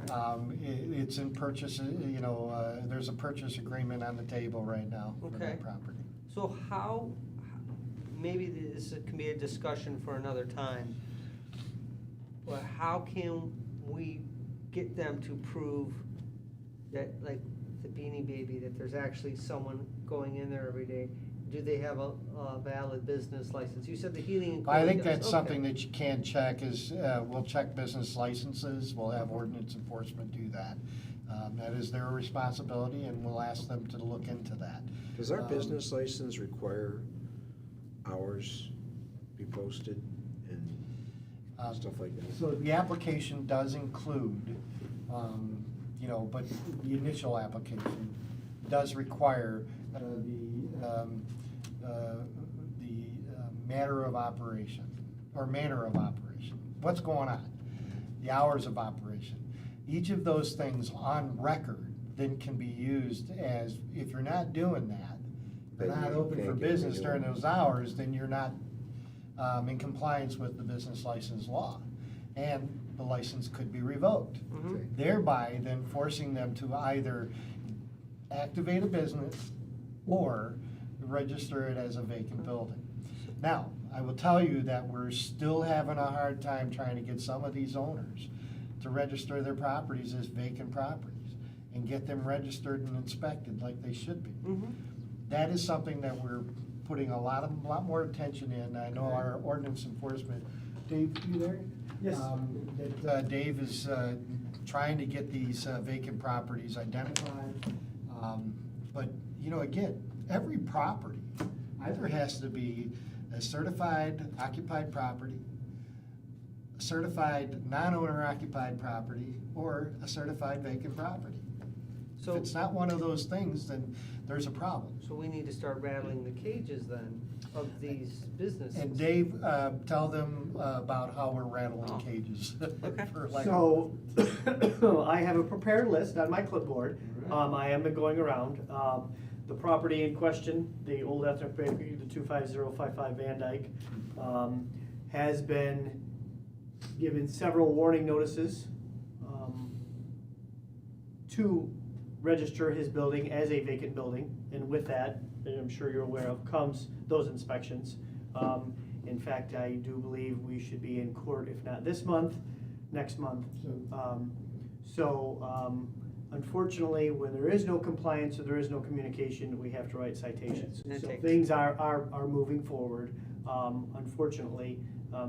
Okay. It's in purchase, there's a purchase agreement on the table right now for Okay. that property. So how, maybe this can be a discussion for another time, but how can we get them to prove that, like the Beanie Baby, that there's actually someone going in there every day? Do they have a valid business license? You said the heating and cooling I think does. that's Okay. something that you can check is, we'll check business licenses, we'll have ordinance enforcement do that. That is their responsibility and we'll ask them to look into that. Does our business license require hours be posted and stuff like that? So the application does include, but the initial application does require the matter of operation, or manner of operation. What's going on? The hours of operation. Each of those things on record then can be used as, if you're not doing that, you're Then not you open for can't get business renewal. during those hours, then you're not in compliance with the business license law. And the license could be revoked, Okay. thereby then forcing them to either activate a business or register it as a vacant building. Now, I will tell you that we're still having a hard time trying to get some of these owners to register their properties as vacant properties and get them registered and inspected like they should be. That is something that we're putting a lot more attention in. I know our ordinance enforcement, Dave, you there? Yes. Dave is trying to get these vacant properties identified. But, you know, again, every property either has to be a certified occupied property, a certified non-owner occupied property, or a certified vacant property. If So, it's not one of those things, then there's a problem. so we need to start rattling the cages then of these businesses. And Dave, tell them about how we're rattling Oh. cages. Okay. for lack of- So, I have a prepared list on my clipboard. I am going around. The property in question, the Old Ethnic Bakery, the 25055 Van Dyke, has been given several warning notices to register his building as a vacant building. And with that, and I'm sure you're aware of, comes those inspections. In fact, I do believe we should be in court, if not this month, next month. Unfortunately, when there is no compliance or there is no communication, we have to write citations. And it So takes- things are moving forward. Unfortunately,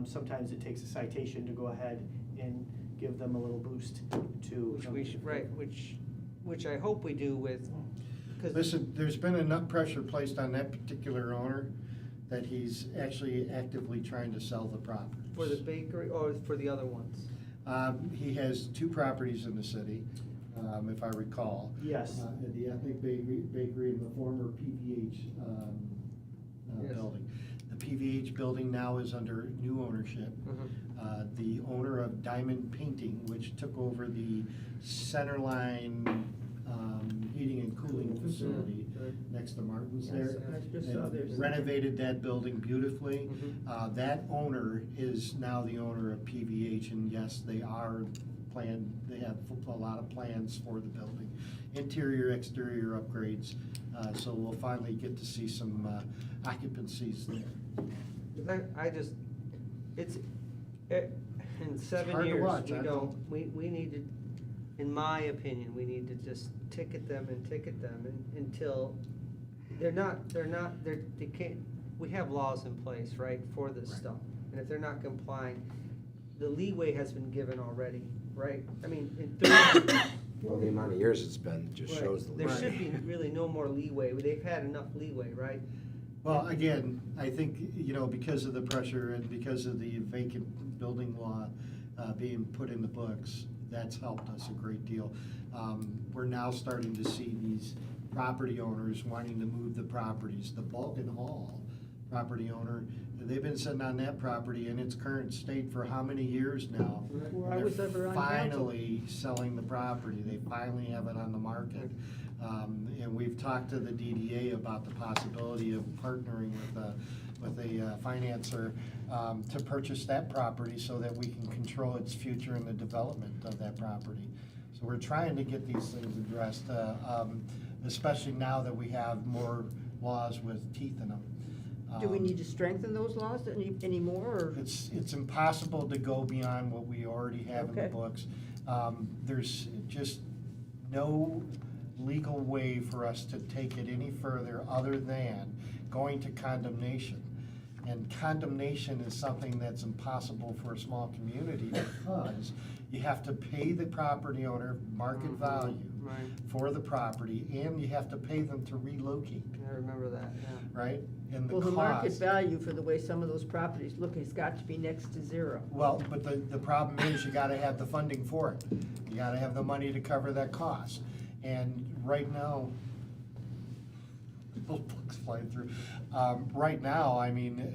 sometimes it takes a citation to go ahead and give them a little boost to. Which we should, right, which I hope we do with, because. Listen, there's been enough pressure placed on that particular owner that he's actually actively trying to sell the property. For the bakery or for the other ones? He has two properties in the city, if I recall. Yes. The Ethnic Bakery and the former PVH Yes. building. The PVH building now is under new ownership. The owner of Diamond Painting, which took over the Centerline heating and cooling facility next to Martin's there. I just saw and there's- Renovated that building beautifully. That owner is now the owner of PVH, and yes, they have a lot of plans for the building. Interior, exterior upgrades, so we'll finally get to see some occupancies there. I just, in hard 7 to years, watch, we I don't, know. we need to, in my opinion, we need to just ticket them until, they can't, we have laws in place, right, for this stuff. And if they're not complying, the leeway has been given already, right? I mean, in 30. Well, the amount of years it's been just Right. shows the. There limit. should be really no more leeway. They've had enough leeway, right? Well, again, I think, you know, because of the pressure and because of the vacant building law being put in the books, that's helped us a great deal. We're now starting to see these property owners wanting to move the properties. The Vulcan Hall property owner, they've been sitting on that property in its current state for how many years now? Before I And was they're ever on council. finally selling the property. They finally have it on the market. And we've talked to the DDA about the possibility of partnering with a financer to purchase that property so that we can control its future and the development of that property. So we're trying to get these things addressed, especially now that we have more laws with teeth in them. Do we need to strengthen those laws any more, or? It's impossible to go beyond what we already have in the Okay. books. There's just no legal way for us to take it any further other than going to condemnation. And condemnation is something that's impossible for a small community because you have to pay the property owner market value Right. for the property, and you have to pay them to relocate, I remember that, yeah. right? And Well, the market cost- value for the way some of those properties look has got to be next to zero. Well, but the problem is you gotta have the funding for it. You gotta have the money to cover that cost. And right now, little books flying through. Right now, I mean,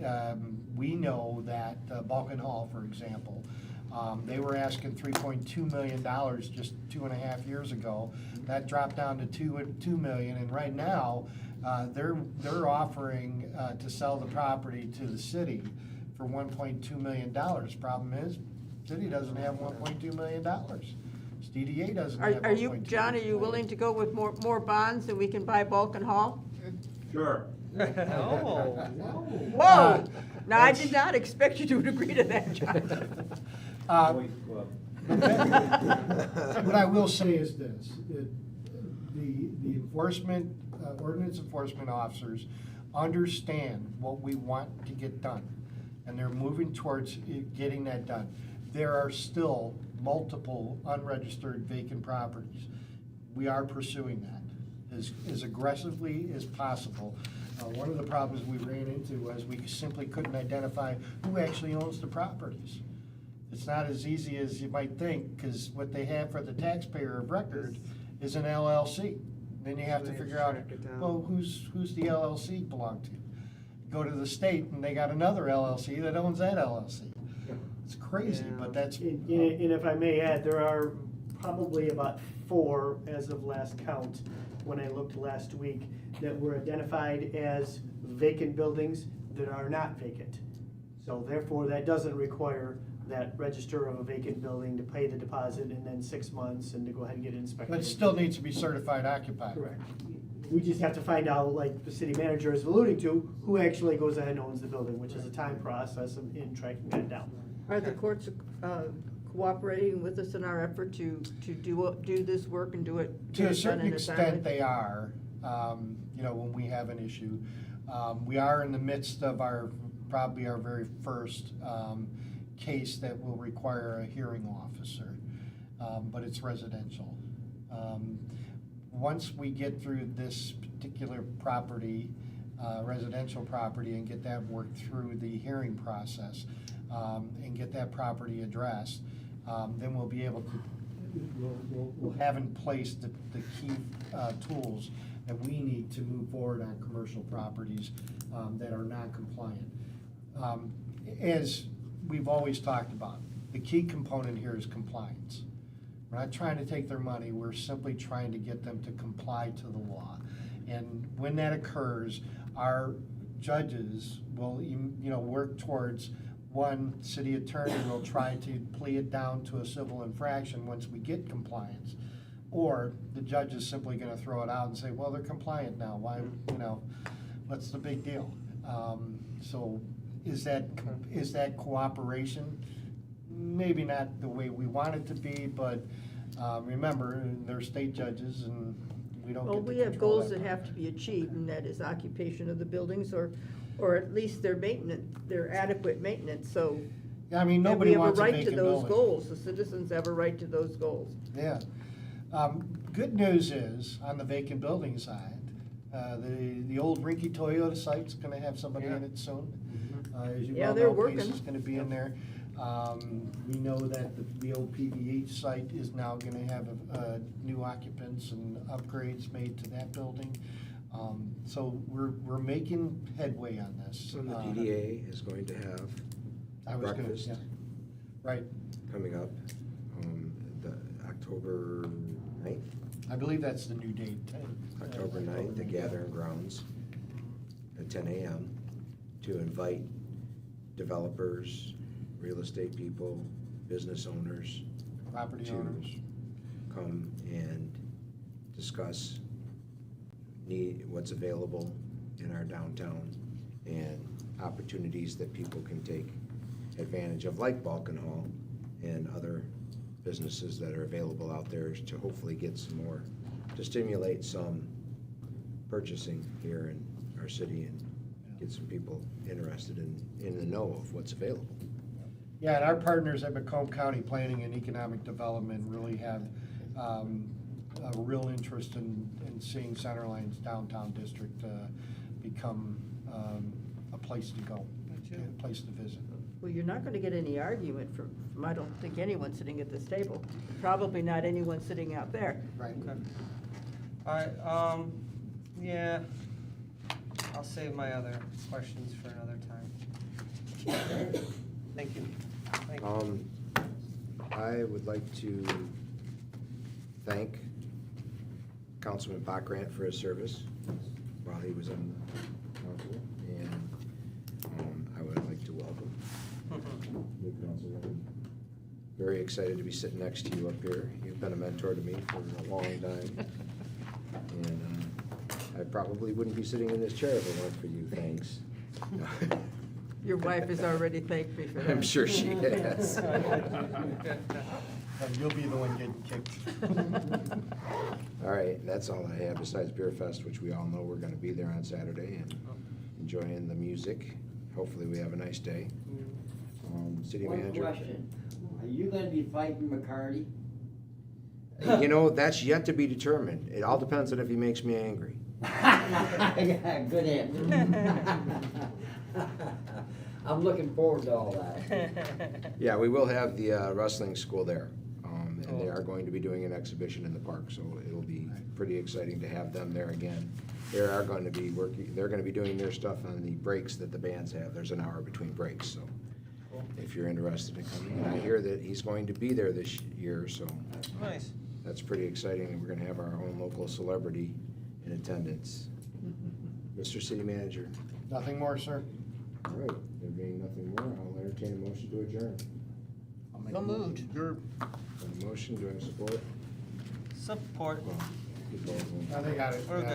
we know that Balkan Hall, for example, they were asking $3.2 million just 2.5 years ago. That dropped down to $2 million, and right now, they're offering to sell the property to the city for $1.2 million. Problem is, city doesn't have $1.2 million. DDA doesn't have $1.2 Are you, million. John, are you willing to go with more bonds and we can buy Balkan Hall? Sure. Oh. Whoa! Now, I did not expect you to agree to that, John. Boys Club. What I will say is this, that the enforcement, ordinance enforcement officers understand what we want to get done, and they're moving towards getting that done. There are still multiple unregistered vacant properties. We are pursuing that as aggressively as possible. One of the problems we ran into was we simply couldn't identify who actually owns the properties. It's not as easy as you might think, because what they have for the taxpayer of record is an LLC. Then you have to figure out, well, who's the LLC belong to? Go to the state and they got another LLC that owns that LLC. It's crazy, but that's. And if I may add, there are probably about 4, as of last count, when I looked last week, that were identified as vacant buildings that are not vacant. So therefore, that doesn't require that register of a vacant building to pay the deposit and then 6 months and to go ahead and get it inspected. But it still needs to be certified occupied. Correct. We just have to find out, like the city manager is alluding to, who actually goes ahead and owns the building, which is a time process in tracking that down. Are the courts cooperating with us in our effort to do this work and do it? To a certain done in extent, timely- they are, when we have an issue. We are in the midst of probably our very first case that will require a hearing officer, but it's residential. Once we get through this particular property, residential property, and get that worked through the hearing process, and get that property addressed, then we'll be able to, we'll have in place the key tools that we need to move forward on commercial properties that are not compliant. As we've always talked about, the key component here is compliance. We're not trying to take their money, we're simply trying to get them to comply to the law. And when that occurs, our judges will, work towards, one, city attorney will try to plea it down to a civil infraction once we get compliance. Or the judge is simply gonna throw it out and say, well, they're compliant now, why, what's the big deal? So is that cooperation? Maybe not the way we want it to be, but remember, they're state judges and we don't get to Well, we have control goals that part. have to be achieved, and that is occupation of the buildings, or at least their maintenance, their adequate maintenance, so. Yeah, I mean, and nobody wants a we have a right to vacant those building. goals, the citizens have a right to those goals. Yeah. Good news is, on the vacant building side, the old Rinky Toyota site's gonna have somebody in it soon. As you Yeah, well they're know, working. Pace is gonna be in there. We know that the old PVH site is now gonna have new occupants and upgrades made to that building. So we're making headway on this. So the DDA is going to have I was gonna- breakfast yeah. Right. coming up, the October 9th, I believe that's the new date. October 9th, the Gathering Grounds at 10 a.m. to invite developers, real estate people, business owners. Property to owners. come and discuss what's available in our downtown and opportunities that people can take advantage of, like Balkan Hall and other businesses that are available out there, to hopefully get some more, to stimulate some purchasing here in our city and get some people interested in the know of what's available. Yeah, and our partners at Macomb County Planning and Economic Development really have a real interest in seeing Centerline's downtown district become a place to go, a place to visit. Well, you're not gonna get any argument from, I don't think, anyone sitting at this table, probably not anyone sitting out there. Right. Okay. All right, yeah, I'll save my other questions for another time. Thank you. Thank you. I would like to thank Councilman Bockrant for his service while he was on the council, and I would like to welcome new councilman. Very excited to be sitting next to you up here. You've been a mentor to me for a long time. And I probably wouldn't be sitting in this chair if it weren't for you, thanks. Your wife has already thanked me for that. I'm sure she has. And you'll be the one getting kicked. All right, that's all I have besides Beer Fest, which we all know we're gonna be there on Saturday and enjoying the music. Hopefully we have a nice day. City One manager? question, are you gonna be fighting McCarty? You know, that's yet to be determined. It all depends on if he makes me angry. Yeah, good answer. I'm looking forward to all that. Yeah, we will have the wrestling school there. And they Cool. are going to be doing an exhibition in the park, so it'll be pretty exciting to have them there again. They are going to be working, they're gonna be doing their stuff on the breaks that the bands have. There's an hour between breaks, so if you're interested in coming. And I hear that he's going to be there this year, so Nice. that's pretty exciting. And we're gonna have our own local celebrity in attendance. Mr. City Manager. Nothing more, sir? All right, there being nothing more, I'll entertain a motion to adjourn. I'll make So a moved. Sure. On the motion, do I have support? Support. Well, you both will. I think I got it. We're good.